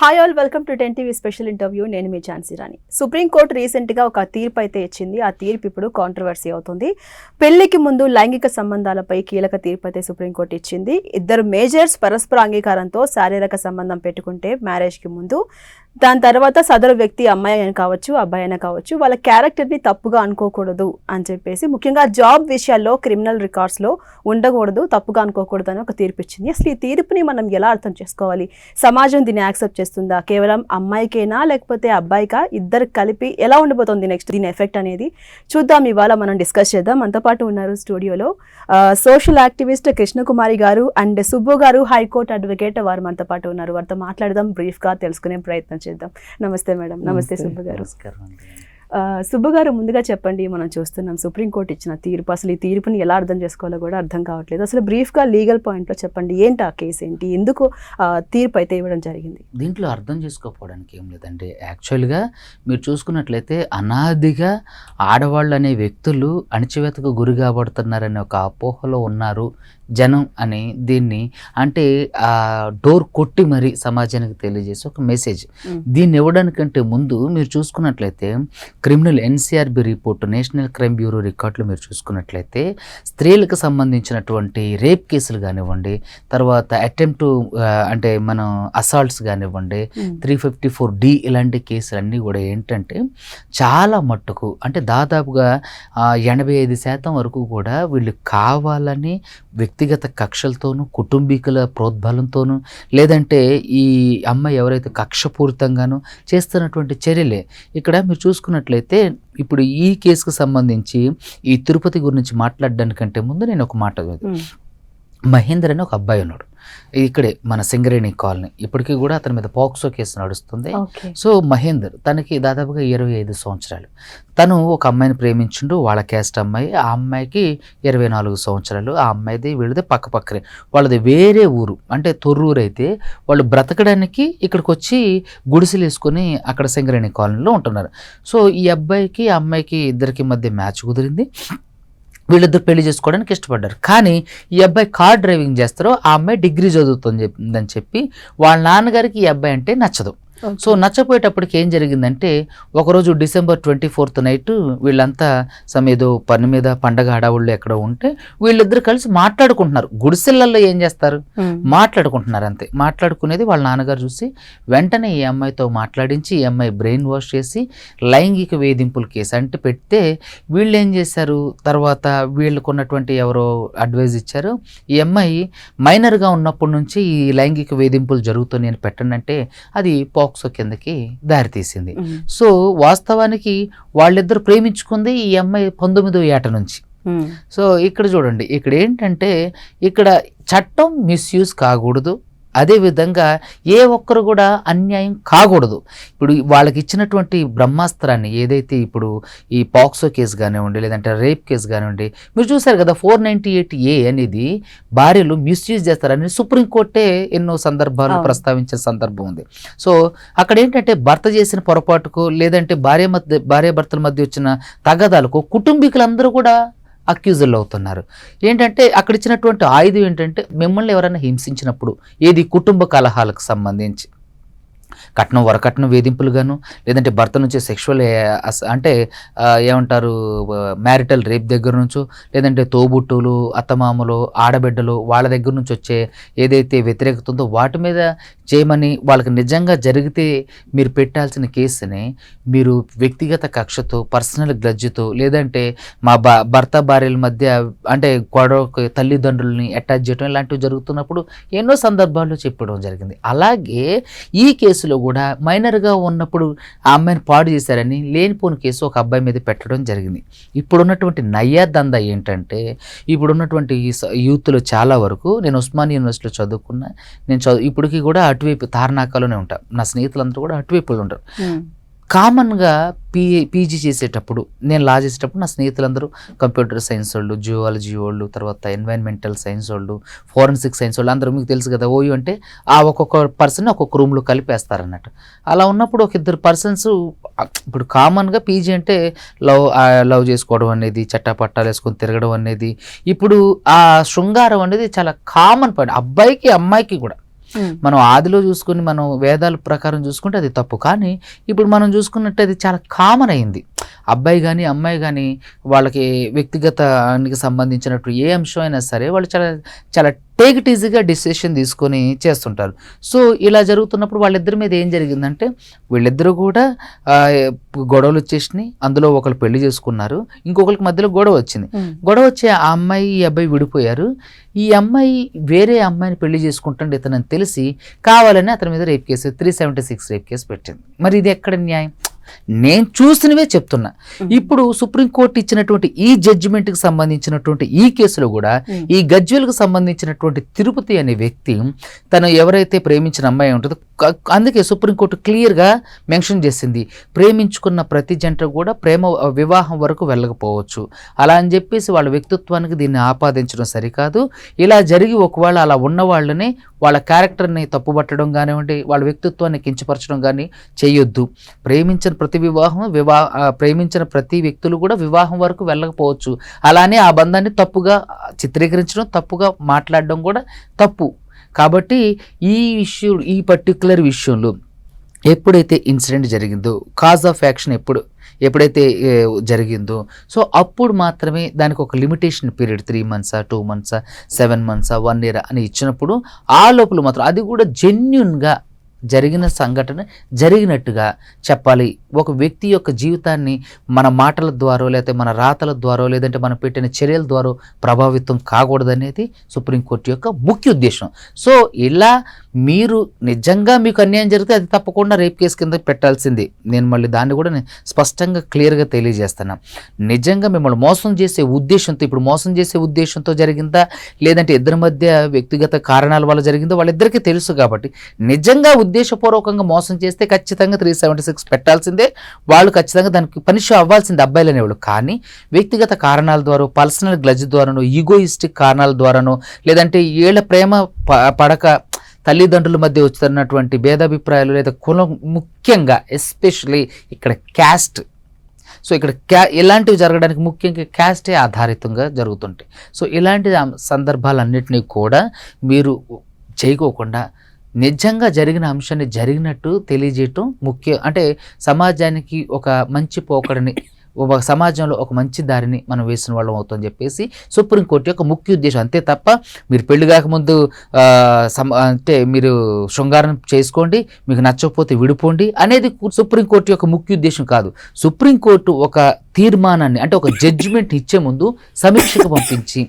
Hi all, welcome to 10 TV special interview. నేను మీ ఝాన్సీ రాణి. Supreme court రీసెంట్గా ఒక తీర్పు అయితే ఇచ్చింది. ఆ తీర్పు ఇప్పుడు కాంట్రవర్సీ అవుతుంది. పెళ్లికి ముందు లైంగిక సంబంధాలపై కీలక తీర్పు అయితే సుప్రీంకోర్టు ఇచ్చింది. ఇద్దరు మేజర్స్ పరస్పర అంగీకారంతో శారీరక సంబంధం పెట్టుకుంటే మ్యారేజ్కి ముందు, దాని తర్వాత సదరు వ్యక్తి అమ్మాయి అయినా కావచ్చు, అబ్బాయి అయినా కావచ్చు, వాళ్ళ క్యారెక్టర్ని తప్పుగా అనుకోకూడదు అని చెప్పేసి, ముఖ్యంగా జాబ్ విషయాల్లో క్రిమినల్ రికార్డ్స్లో ఉండకూడదు, తప్పుగా అనుకోకూడదు అని ఒక తీర్పు ఇచ్చింది. అసలు ఈ తీర్పుని మనం ఎలా అర్థం చేసుకోవాలి? సమాజం దీన్ని యాక్సెప్ట్ చేస్తుందా? కేవలం అమ్మాయికేనా లేకపోతే అబ్బాయికా? ఇద్దరు కలిపి ఎలా ఉండబోతుంది నెక్స్ట్ దీని ఎఫెక్ట్ అనేది చూద్దాం. ఇవాళ మనం డిస్కస్ చేద్దాం. మనతో పాటు ఉన్నారు స్టూడియోలో సోషల్ యాక్టివిస్ట్ కృష్ణకుమారి గారు అండ్ సుబ్బు గారు, హైకోర్టు అడ్వకేట్. వారు మనతో పాటు ఉన్నారు. వారితో మాట్లాడదాం, బ్రీఫ్గా తెలుసుకునే ప్రయత్నం చేద్దాం. నమస్తే మేడం. నమస్తే సుబ్బు గారు. సుబ్బు గారు, ముందుగా చెప్పండి, మనం చూస్తున్నాం సుప్రీంకోర్టు ఇచ్చిన తీర్పు. అసలు ఈ తీర్పుని ఎలా అర్థం చేసుకోవాలో కూడా అర్థం కావట్లేదు. అసలు బ్రీఫ్గా లీగల్ పాయింట్లో చెప్పండి, ఏంటి ఆ కేసు ఏంటి, ఎందుకు తీర్పు అయితే ఇవ్వడం జరిగింది? దీంట్లో అర్థం చేసుకోకపోవడానికి ఏం లేదండి. యాక్చువల్గా మీరు చూసుకున్నట్లయితే అనాదిగా ఆడవాళ్ళు అనే వ్యక్తులు అణచివేతకు గురి కాబడుతున్నారనే ఒక అపోహలో ఉన్నారు జనం అని, దీన్ని అంటే డోర్ కొట్టి మరీ సమాజానికి తెలియజేసి ఒక మెసేజ్. దీన్ని ఇవ్వడానికంటే ముందు మీరు చూసుకున్నట్లయితే criminal NCRB report, national crime bureau రికార్డులు మీరు చూసుకున్నట్లయితే స్త్రీలకు సంబంధించినటువంటి రేప్ కేసులు కానివ్వండి, తర్వాత అటెంప్ట్ అంటే మనం అసాల్ట్స్ కానివ్వండి, 354D ఇలాంటి కేసులన్నీ కూడా ఏంటంటే చాలా మట్టుకు అంటే దాదాపుగా 85% వరకు కూడా వీళ్ళు కావాలని వ్యక్తిగత కక్షలతోనూ, కుటుంబీకుల ప్రోద్బలంతోనూ, లేదంటే ఈ అమ్మాయి ఎవరైతే కక్షపూరితంగానూ చేస్తున్నటువంటి చర్యలే. ఇక్కడ మీరు చూసుకున్నట్లయితే ఇప్పుడు ఈ కేసుకు సంబంధించి ఈ తిరుపతి గురించి మాట్లాడడానికంటే ముందు నేను ఒక మాట, మహేందర్ అని ఒక అబ్బాయి ఉన్నాడు ఇక్కడే మన సింగరేణి కాలనీ. ఇప్పటికీ కూడా అతని మీద పోక్సో కేసు నడుస్తుంది. సో మహేందర్, తనకి దాదాపుగా 25 సంవత్సరాలు. తను ఒక అమ్మాయిని ప్రేమించుండు, వాళ్ళ క్యాస్ట్ అమ్మాయి. ఆ అమ్మాయికి 24 సంవత్సరాలు. ఆ అమ్మాయిది వీళ్ళది పక్కపక్కనే. వాళ్ళది వేరే ఊరు, అంటే తొర్రూరు. అయితే వాళ్ళు బ్రతకడానికి ఇక్కడికి వచ్చి గుడిసెలు వేసుకొని అక్కడ సింగరేణి కాలనీలో ఉంటున్నారు. సో ఈ అబ్బాయికి ఆ అమ్మాయికి ఇద్దరికి మధ్య మ్యాచ్ కుదిరింది. వీళ్ళిద్దరు పెళ్లి చేసుకోవడానికి ఇష్టపడ్డారు. కానీ ఈ అబ్బాయి కార్ డ్రైవింగ్ చేస్తారో, ఆ అమ్మాయి డిగ్రీ చదువుతుందని చెప్పి వాళ్ళ నాన్నగారికి ఈ అబ్బాయి అంటే నచ్చదు. సో నచ్చపోయేటప్పటికి ఏం జరిగిందంటే, ఒకరోజు December 24th నైట్ వీళ్ళంతా ఏదో పని మీద పండగ హడావుళ్ళు ఎక్కడో ఉంటే వీళ్ళిద్దరు కలిసి మాట్లాడుకుంటున్నారు. గుడిసెళ్ళల్లో ఏం చేస్తారు, మాట్లాడుకుంటున్నారు అంతే. మాట్లాడుకునేది వాళ్ళ నాన్నగారు చూసి వెంటనే ఈ అమ్మాయితో మాట్లాడించి ఈ అమ్మాయి బ్రెయిన్ వాష్ చేసి లైంగిక వేధింపుల కేసు అంటే పెడితే, వీళ్ళు ఏం చేశారు, తర్వాత వీళ్ళకున్నటువంటి ఎవరో అడ్వైజ్ ఇచ్చారు, ఈ అమ్మాయి మైనర్గా ఉన్నప్పటి నుంచి ఈ లైంగిక వేధింపులు జరుగుతున్నాయని పెట్టండి అంటే అది పోక్సో కిందకి దారితీసింది. సో వాస్తవానికి వాళ్ళిద్దరు ప్రేమించుకుంది ఈ అమ్మాయి 19వ ఏట నుంచి. సో ఇక్కడ చూడండి, ఇక్కడ ఏంటంటే ఇక్కడ చట్టం మిస్యూజ్ కాకూడదు, అదేవిధంగా ఏ ఒక్కరు కూడా అన్యాయం కాకూడదు. ఇప్పుడు వాళ్ళకి ఇచ్చినటువంటి బ్రహ్మాస్త్రాన్ని ఏదైతే ఇప్పుడు ఈ పాక్సో కేసు కానివ్వండి, లేదంటే రేప్ కేసు కానివ్వండి, మీరు చూసారు కదా 498A అనేది భార్యలు మిస్యూజ్ చేస్తారని సుప్రీంకోర్టే ఎన్నో సందర్భాలు ప్రస్తావించిన సందర్భం ఉంది. సో అక్కడ ఏంటంటే భర్త చేసిన పొరపాటుకు, లేదంటే భార్యాభర్తల మధ్య వచ్చిన తగాదాలకు కుటుంబీకులందరూ కూడా అక్యూజులు అవుతున్నారు. ఏంటంటే అక్కడ ఇచ్చినటువంటి ఆయుధం ఏంటంటే, మిమ్మల్ని ఎవరైనా హింసించినప్పుడు, ఏది కుటుంబ కలహాలకు సంబంధించి కట్నం వరకట్నం వేధింపులు గాను, లేదంటే భర్త నుంచి సెక్షువల్ అంటే ఏమంటారు మ్యారిటల్ రేప్ దగ్గర నుంచో, లేదంటే తోబుట్టులు, అత్తమామలు, ఆడబిడ్డలు వాళ్ళ దగ్గర నుంచి వచ్చే ఏదైతే వ్యతిరేకత ఉందో వాటి మీద చేయమని, వాళ్ళకి నిజంగా జరిగితే మీరు పెట్టాల్సిన కేసుని మీరు వ్యక్తిగత కక్షతో, పర్సనల్ గ్లడ్జ్తో, లేదంటే మా భర్త భార్యల మధ్య అంటే గొడవ తల్లిదండ్రులని అటాచ్ చేయడం ఇలాంటివి జరుగుతున్నప్పుడు ఎన్నో సందర్భాల్లో చెప్పడం జరిగింది. అలాగే ఈ కేసులో కూడా మైనర్గా ఉన్నప్పుడు ఆ అమ్మాయిని పాడు చేశారని లేనిపోని కేసు ఒక అబ్బాయి మీద పెట్టడం జరిగింది. ఇప్పుడున్నటువంటి నయ్యా దందా ఏంటంటే, ఇప్పుడున్నటువంటి యూత్లో చాలా వరకు, నేను ఉస్మానియా యూనివర్సిటీలో చదువుకున్నా, నేను ఇప్పటికీ కూడా అటువైపు తార్నాకాలోనే ఉంటాను, నా స్నేహితులందరూ కూడా అటువైపులో ఉంటారు. కామన్గా పీజీ చేసేటప్పుడు, నేను లా చేసేటప్పుడు నా స్నేహితులందరూ కంప్యూటర్ సైన్స్ వాళ్ళు, జియాలజీ వాళ్ళు, తర్వాత ఎన్వైరన్మెంటల్ సైన్స్ వాళ్ళు, ఫోరెన్సిక్ సైన్స్ వాళ్ళు, అందరూ మీకు తెలుసు కదా. ఓయూ అంటే ఆ ఒక్కొక్క పర్సన్ ఒక్కొక్క రూమ్లో కలిపేస్తారన్నట్టు. అలా ఉన్నప్పుడు ఒక ఇద్దరు పర్సన్స్, ఇప్పుడు కామన్గా పీజీ అంటే లవ్ చేసుకోవడం అనేది, చట్టాపట్టాలు వేసుకొని తిరగడం అనేది, ఇప్పుడు ఆ శృంగారం అనేది చాలా కామన్ పాయింట్, అబ్బాయికి అమ్మాయికి కూడా. మనం ఆదిలో చూసుకుని మనం వేదాల ప్రకారం చూసుకుంటే అది తప్పు. కానీ ఇప్పుడు మనం చూసుకున్నట్టు అది చాలా కామన్ అయింది. అబ్బాయి కానీ అమ్మాయి కానీ వాళ్ళకి వ్యక్తిగతానికి సంబంధించినట్టు ఏ అంశం అయినా సరే వాళ్ళు చాలా చాలా టేక్ ఇట్ ఈజీగా డిసిషన్ తీసుకొని చేస్తుంటారు. సో ఇలా జరుగుతున్నప్పుడు వాళ్ళిద్దరి మీద ఏం జరిగిందంటే వీళ్ళిద్దరూ కూడా గొడవలు వచ్చేసినాయి. అందులో ఒకరు పెళ్లి చేసుకున్నారు, ఇంకొకరికి మధ్యలో గొడవ వచ్చింది. గొడవ వచ్చి ఆ అమ్మాయి ఈ అబ్బాయి విడిపోయారు. ఈ అమ్మాయి వేరే అమ్మాయిని పెళ్లి చేసుకుంటుండే ఇతనని తెలిసి కావాలని అతని మీద రేప్ కేసు 376 రేప్ కేసు పెట్టింది. మరి ఇది ఎక్కడ న్యాయం? నేను చూసినవే చెప్తున్నా. ఇప్పుడు సుప్రీంకోర్టు ఇచ్చినటువంటి ఈ జడ్జిమెంట్కి సంబంధించినటువంటి ఈ కేసులో కూడా ఈ గజ్వేల్కి సంబంధించినటువంటి తిరుపతి అనే వ్యక్తి తను ఎవరైతే ప్రేమించిన అమ్మాయి ఉంటుందో, అందుకే సుప్రీంకోర్టు క్లియర్గా మెన్షన్ చేసింది ప్రేమించుకున్న ప్రతి జంట కూడా వివాహం వరకు వెళ్ళకపోవచ్చు. అలా అని చెప్పేసి వాళ్ళ వ్యక్తిత్వానికి దీన్ని ఆపాదించడం సరికాదు. ఇలా జరిగి ఒకవేళ అలా ఉన్న వాళ్ళని వాళ్ళ క్యారెక్టర్ని తప్పుపట్టడం కానివ్వండి, వాళ్ళ వ్యక్తిత్వాన్ని కించపరచడం కానీ చేయొద్దు. ప్రేమించిన ప్రతి వ్యక్తులు కూడా వివాహం వరకు వెళ్ళకపోవచ్చు. అలానే ఆ బంధాన్ని తప్పుగా చిత్రీకరించడం, తప్పుగా మాట్లాడడం కూడా తప్పు. కాబట్టి ఈ పర్టికులర్ విషయంలో ఎప్పుడైతే ఇన్సిడెంట్ జరిగిందో, కాజ్ ఆఫ్ యాక్షన్ ఎప్పుడైతే జరిగిందో, సో అప్పుడు మాత్రమే దానికి ఒక limitation period 3 months 2 months 7 months 1 year అని ఇచ్చినప్పుడు ఆ లోపల మాత్రం అది కూడా జెన్యున్గా జరిగిన సంఘటన జరిగినట్టుగా చెప్పాలి. ఒక వ్యక్తి యొక్క జీవితాన్ని మన మాటల ద్వారా లేకపోతే మన రాతల ద్వారా లేదంటే మనం పెట్టిన చర్యల ద్వారా ప్రభావితం కాకూడదనేది సుప్రీంకోర్టు యొక్క ముఖ్య ఉద్దేశం. సో ఇలా మీరు నిజంగా మీకు అన్యాయం జరిగితే అది తప్పకుండా రేప్ కేసు కింద పెట్టాల్సిందే. నేను మళ్ళీ దాన్ని కూడా నేను స్పష్టంగా క్లియర్గా తెలియజేస్తాను. నిజంగా మిమ్మల్ని మోసం చేసే ఉద్దేశంతో, ఇప్పుడు మోసం చేసే ఉద్దేశంతో జరిగిందా లేదంటే ఇద్దరి మధ్య వ్యక్తిగత కారణాల వల్ల జరిగిందో వాళ్ళిద్దరికీ తెలుసు. కాబట్టి నిజంగా ఉద్దేశపూర్వకంగా మోసం చేస్తే ఖచ్చితంగా 376 పెట్టాల్సిందే. వాళ్ళు ఖచ్చితంగా దానికి పనిష్ అవ్వాల్సింది అబ్బాయిలు అనేవాళ్ళు. కానీ వ్యక్తిగత కారణాల ద్వారా, పర్సనల్ గ్లజ్ ద్వారానో, ఈగోయిస్టిక్ కారణాల ద్వారానో, లేదంటే ఏళ్ళ ప్రేమ పడక తల్లిదండ్రుల మధ్య వస్తున్నటువంటి భేదాభిప్రాయాలు లేదా కులం, ముఖ్యంగా ఎస్పెషలీ ఇక్కడ క్యాస్ట్. సో ఇక్కడ ఇలాంటివి జరగడానికి ముఖ్యంగా క్యాస్టే ఆధారితంగా జరుగుతుంటాయి. సో ఇలాంటి సందర్భాలన్నింటినీ కూడా మీరు చేయకోకుండా నిజంగా జరిగిన అంశాన్ని జరిగినట్టు తెలియజేయటం ముఖ్యం. అంటే సమాజానికి ఒక మంచి పోకడని, ఒక సమాజంలో ఒక మంచి దారిని మనం వేసిన వాళ్ళం అవుతుందని చెప్పేసి సుప్రీంకోర్టు యొక్క ముఖ్య ఉద్దేశం. అంతే తప్ప మీరు పెళ్లి కాకముందు అంటే మీరు శృంగారం చేసుకోండి, మీకు నచ్చకపోతే విడిపోండి అనేది సుప్రీంకోర్టు యొక్క ముఖ్య ఉద్దేశం కాదు. సుప్రీంకోర్టు ఒక తీర్మానాన్ని అంటే ఒక జడ్జిమెంట్ ఇచ్చే ముందు సమీక్షకు పంపించి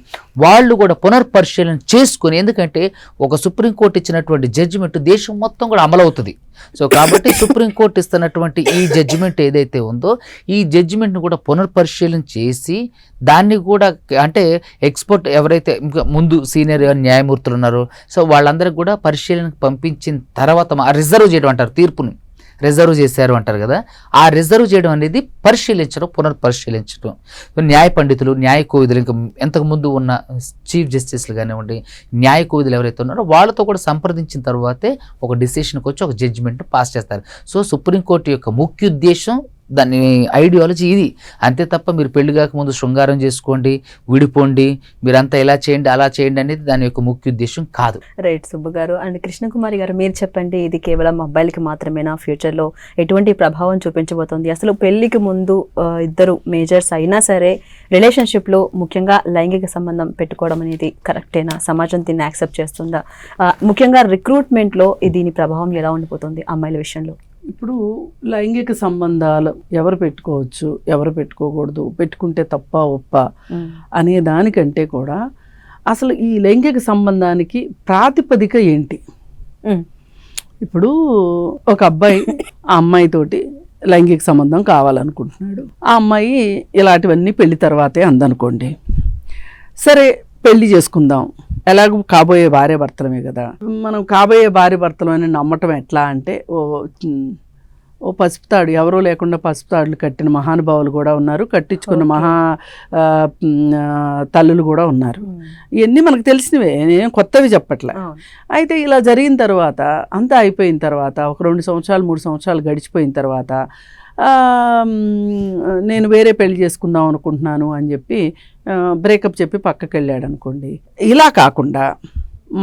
వాళ్ళు కూడా పునర్పరిశీలన చేసుకొని, ఎందుకంటే ఒక సుప్రీంకోర్టు ఇచ్చినటువంటి జడ్జిమెంట్ దేశం మొత్తం కూడా అమలవుతుంది. సో కాబట్టి సుప్రీంకోర్టు ఇస్తున్నటువంటి ఈ జడ్జిమెంట్ ఏదైతే ఉందో ఈ జడ్జిమెంట్ను కూడా పునర్పరిశీలన చేసి దాన్ని కూడా అంటే ఎక్స్పర్ట్ ఎవరైతే ముందు సీనియర్ న్యాయమూర్తులు ఉన్నారో సో వాళ్ళందరికీ కూడా పరిశీలనకు పంపించిన తర్వాత రిజర్వ్ చేయడం అంటారు, తీర్పుని రిజర్వ్ చేశారు అంటారు కదా, ఆ రిజర్వ్ చేయడం అనేది పరిశీలించడం, పునర్పరిశీలించడం. న్యాయ పండితులు, న్యాయ కోవిదులు, ఇంకా ఎంతకుముందు ఉన్న చీఫ్ జస్టిస్లు కానివ్వండి, న్యాయ కోవిదులు ఎవరైతే ఉన్నారో వాళ్ళతో కూడా సంప్రదించిన తర్వాతే ఒక డిసిషన్కి వచ్చి ఒక జడ్జిమెంట్ పాస్ చేస్తారు. సో సుప్రీంకోర్టు యొక్క ముఖ్య ఉద్దేశం, దాని ఐడియాలజీ ఇది. అంతే తప్ప మీరు పెళ్లి కాకముందు శృంగారం చేసుకోండి, విడిపోండి, మీరంతా ఇలా చేయండి అలా చేయండి అనేది దాని యొక్క ముఖ్య ఉద్దేశం కాదు. రైట్ సుబ్బు గారు. అండ్ కృష్ణకుమారి గారు, మీరు చెప్పండి, ఇది కేవలం అబ్బాయిలకి మాత్రమేనా? ఫ్యూచర్లో ఎటువంటి ప్రభావం చూపించబోతోంది? అసలు పెళ్లికి ముందు ఇద్దరు మేజర్స్ అయినా సరే రిలేషన్షిప్లో ముఖ్యంగా లైంగిక సంబంధం పెట్టుకోవడం అనేది కరెక్టేనా? సమాజం దీన్ని యాక్సెప్ట్ చేస్తుందా? ముఖ్యంగా రిక్రూట్మెంట్లో దీని ప్రభావం ఎలా ఉండిపోతుంది అమ్మాయిల విషయంలో? ఇప్పుడు లైంగిక సంబంధాలు ఎవరు పెట్టుకోవచ్చు, ఎవరు పెట్టుకోకూడదు, పెట్టుకుంటే తప్ప ఒప్ప అనే దానికంటే కూడా అసలు ఈ లైంగిక సంబంధానికి ప్రాతిపదిక ఏంటి? ఇప్పుడు ఒక అబ్బాయి ఆ అమ్మాయితోటి లైంగిక సంబంధం కావాలనుకుంటున్నాడు. ఆ అమ్మాయి ఇలాంటివన్నీ పెళ్లి తర్వాతే అందనుకోండి, సరే పెళ్లి చేసుకుందాం, ఎలాగో కాబోయే భార్య భర్తలమే కదా. మనం కాబోయే భార్య భర్తలు అని నమ్మటం ఎట్లా అంటే, ఓ పసుపుతాడు, ఎవరో లేకుండా పసుపుతాడులు కట్టిన మహానుభావులు కూడా ఉన్నారు, కట్టించుకున్న తల్లులు కూడా ఉన్నారు. ఇవన్నీ మనకు తెలిసినవే, నేను కొత్తవి చెప్పట్లే. అయితే ఇలా జరిగిన తర్వాత, అంతా అయిపోయిన తర్వాత, ఒక 2 సంవత్సరాలు 3 సంవత్సరాలు గడిచిపోయిన తర్వాత నేను వేరే పెళ్లి చేసుకుందాం అనుకుంటున్నాను అని చెప్పి బ్రేకప్ చెప్పి పక్కకి వెళ్ళాడు అనుకోండి. ఇలా కాకుండా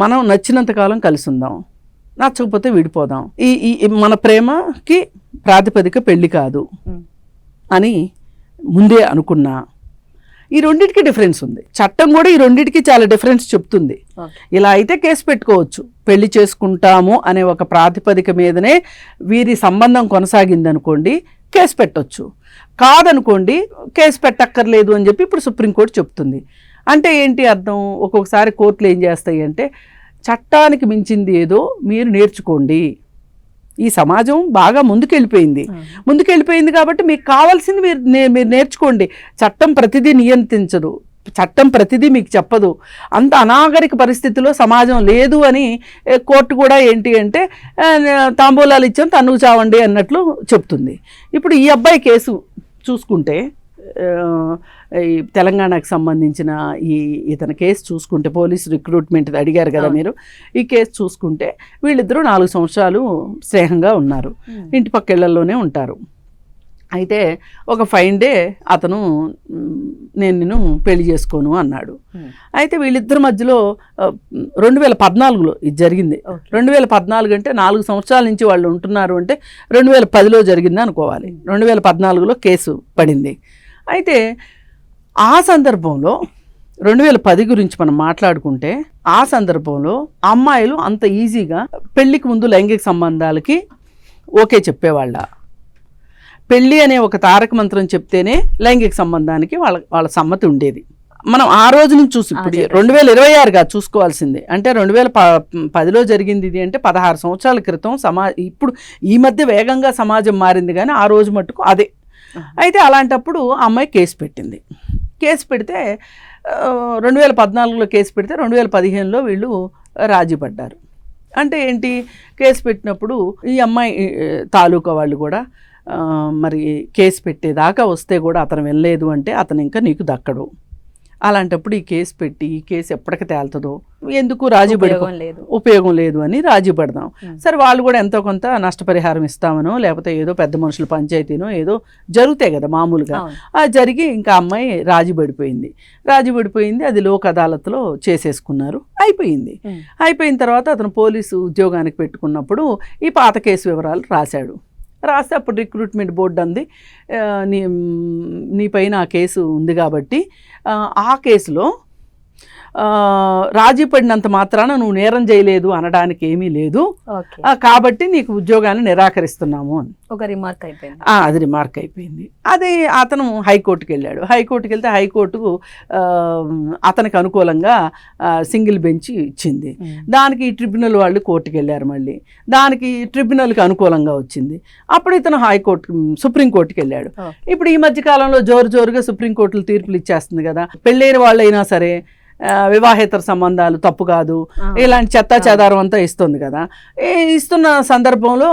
మనం నచ్చినంతకాలం కలిసి ఉందాం, నచ్చకపోతే విడిపోదాం, ఈ మన ప్రేమకి ప్రాతిపదిక పెళ్లి కాదు అని ముందే అనుకున్నా. ఈ రెండింటికి డిఫరెన్స్ ఉంది. చట్టం కూడా ఈ రెండింటికి చాలా డిఫరెన్స్ చెప్తుంది. ఇలా అయితే కేసు పెట్టుకోవచ్చు, పెళ్లి చేసుకుంటాము అనే ఒక ప్రాతిపదిక మీదనే వీరి సంబంధం కొనసాగిందనుకోండి కేసు పెట్టొచ్చు, కాదనుకోండి కేసు పెట్టక్కర్లేదు అని చెప్పి ఇప్పుడు సుప్రీంకోర్టు చెప్తుంది. అంటే ఏంటి అర్థం? ఒక్కొక్కసారి కోర్టులు ఏం చేస్తాయి అంటే చట్టానికి మించింది ఏదో మీరు నేర్చుకోండి, ఈ సమాజం బాగా ముందుకెళ్ళిపోయింది కాబట్టి మీకు కావాల్సింది మీరు నేర్చుకోండి. చట్టం ప్రతిదీ నియంత్రించదు, చట్టం ప్రతిదీ మీకు చెప్పదు. అంత అనాగరిక పరిస్థితిలో సమాజం లేదు అని కోర్టు కూడా ఏంటి అంటే తాంబూలాలు ఇచ్చాం తన్నుకు చావండి అన్నట్లు చెప్తుంది. ఇప్పుడు ఈ అబ్బాయి కేసు చూసుకుంటే ఈ తెలంగాణకు సంబంధించిన ఇతని కేసు చూసుకుంటే, పోలీస్ రిక్రూట్మెంట్ అడిగారు కదా మీరు, ఈ కేసు చూసుకుంటే వీళ్ళిద్దరూ 4 సంవత్సరాలు స్నేహంగా ఉన్నారు, ఇంటి పక్కేళ్లలోనే ఉంటారు. అయితే ఒక ఫైన్ డే అతను నేను పెళ్లి చేసుకోను అన్నాడు. అయితే వీళ్ళిద్దరి మధ్యలో 2014లో ఇది జరిగింది. 2014 అంటే 4 సంవత్సరాల నుంచి వాళ్ళు ఉంటున్నారు అంటే 2010లో జరిగింది అనుకోవాలి. 2014లో కేసు పడింది. అయితే ఆ సందర్భంలో 2010 గురించి మనం మాట్లాడుకుంటే ఆ సందర్భంలో అమ్మాయిలు అంత ఈజీగా పెళ్లికి ముందు లైంగిక సంబంధాలకి ఓకే చెప్పేవాళ్ళ? పెళ్ళి అనే ఒక తారక మంత్రం చెప్తేనే లైంగిక సంబంధానికి వాళ్ళ సమ్మతి ఉండేది. మనం ఆ రోజు నుంచి చూసి ఇప్పుడు 2026గా చూసుకోవాల్సిందే. అంటే 2010లో జరిగింది ఇది అంటే 16 సంవత్సరాల క్రితం. ఇప్పుడు ఈ మధ్య వేగంగా సమాజం మారింది కానీ ఆ రోజు మట్టుకు అదే. అయితే అలాంటప్పుడు అమ్మాయి కేసు పెట్టింది. కేసు పెడితే 2014లో కేసు పెడితే 2015లో వీళ్ళు రాజీ పడ్డారు. అంటే ఏంటి, కేసు పెట్టినప్పుడు ఈ అమ్మాయి తాలూకా వాళ్ళు కూడా మరి కేసు పెట్టేదాకా వస్తే కూడా అతను వెళ్ళలేదు అంటే అతను ఇంకా నీకు దక్కడు. అలాంటప్పుడు ఈ కేసు పెట్టి ఈ కేసు ఎప్పటికి తేలుతుందో, ఎందుకు రాజీ ఉపయోగం లేదు అని రాజీ పడదాం. సరే వాళ్ళు కూడా ఎంతో కొంత నష్టపరిహారం ఇస్తామనో లేకపోతే ఏదో పెద్ద మనుషుల పంచాయతీనో ఏదో జరుగుతాయి కదా మామూలుగా. అది జరిగి ఇంకా అమ్మాయి రాజీ పడిపోయింది. అది లోక్ అదాలత్లో చేసేసుకున్నారు, అయిపోయిన తర్వాత అతను పోలీసు ఉద్యోగానికి పెట్టుకున్నప్పుడు ఈ పాత కేసు వివరాలు రాస్తే అప్పుడు రిక్రూట్మెంట్ బోర్డు అంది నీ పైన ఆ కేసు ఉంది కాబట్టి ఆ కేసులో రాజీ పడినంత మాత్రాన నువ్వు నేరం చేయలేదు అనడానికి ఏమీ లేదు, కాబట్టి నీకు ఉద్యోగాన్ని నిరాకరిస్తున్నాము అని ఒక రిమార్క్ అయిపోయింది. అది రిమార్క్ అయిపోయింది. అది అతను హైకోర్టుకి వెళ్ళాడు. హైకోర్టుకి వెళ్తే హైకోర్టు అతనికి అనుకూలంగా సింగిల్ బెంచ్ ఇచ్చింది. దానికి ట్రిబ్యునల్ వాళ్ళు కోర్టుకి వెళ్ళారు, మళ్ళీ దానికి ట్రిబ్యునల్కి అనుకూలంగా వచ్చింది. అప్పుడు ఇతను సుప్రీంకోర్టుకి వెళ్ళాడు. ఇప్పుడు ఈ మధ్య కాలంలో జోరుగా సుప్రీంకోర్టులు తీర్పులు ఇచ్చేస్తుంది కదా, పెళ్ళైన వాళ్ళైనా సరే వివాహేతర సంబంధాలు తప్పు కాదు ఇలాంటి చెత్తా చెదారం అంతా ఇస్తుంది కదా. ఇస్తున్న సందర్భంలో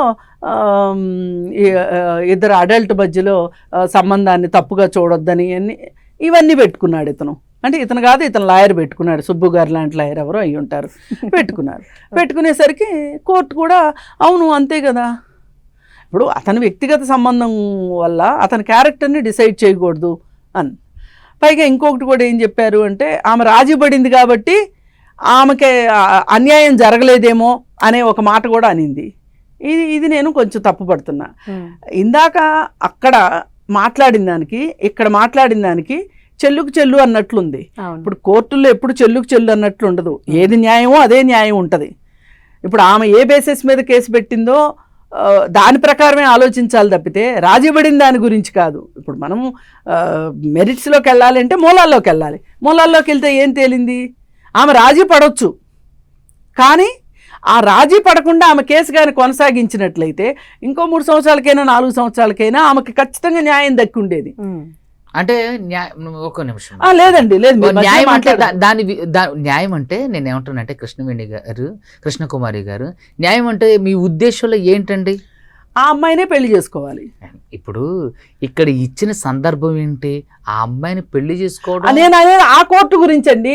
ఇద్దరు అడల్ట్ మధ్యలో సంబంధాన్ని తప్పుగా చూడొద్దని ఇవన్నీ పెట్టుకున్నాడు ఇతను. అంటే ఇతను కాదు, ఇతను లాయర్ పెట్టుకున్నాడు, సుబ్బు గారు లాంటి లాయర్ ఎవరో అయి ఉంటారు, పెట్టుకునేసరికి కోర్టు కూడా అవును అంతే కదా, ఇప్పుడు అతని వ్యక్తిగత సంబంధం వల్ల అతని క్యారెక్టర్ని డిసైడ్ చేయకూడదు అని. పైగా ఇంకొకటి కూడా ఏం చెప్పారు అంటే ఆమె రాజీ పడింది కాబట్టి ఆమెకి అన్యాయం జరగలేదేమో అనే ఒక మాట కూడా అనింది. ఇది నేను కొంచెం తప్పుపడుతున్నా. ఇందాక అక్కడ మాట్లాడిన దానికి ఇక్కడ మాట్లాడిన దానికి చెల్లుకు చెల్లు అన్నట్లుంది. ఇప్పుడు కోర్టుల్లో ఎప్పుడు చెల్లుకు చెల్లు అన్నట్లు ఉండదు, ఏది న్యాయమో అదే న్యాయం ఉంటుంది. ఇప్పుడు ఆమె ఏ బేసిస్ మీద కేసు పెట్టిందో దాని ప్రకారమే ఆలోచించాలి తప్పితే రాజీ పడిన దాని గురించి కాదు. ఇప్పుడు మనము మెరిట్స్లోకి వెళ్ళాలంటే మూలాల్లోకి వెళ్తే ఏం తేలింది, ఆమె రాజీ పడవచ్చు, కానీ ఆ రాజీ పడకుండా ఆమె కేసు కానీ కొనసాగించినట్లయితే ఇంకో 3 సంవత్సరాలకైనా 4 సంవత్సరాలకైనా ఆమెకి ఖచ్చితంగా న్యాయం దక్కి ఉండేది. అంటే ఒక నిమిషం, లేదండి లేదు, న్యాయం అంటే న్యాయం అంటే నేను ఏమంటానంటే కృష్ణకుమారి గారు న్యాయం అంటే మీ ఉద్దేశంలో ఏంటండి? ఆ అమ్మాయినే పెళ్లి చేసుకోవాలి. ఇప్పుడు ఇక్కడ ఇచ్చిన సందర్భం ఏంటి, ఆ అమ్మాయిని పెళ్లి చేసుకోవడం. నేను ఆ కోర్టు గురించి అండి.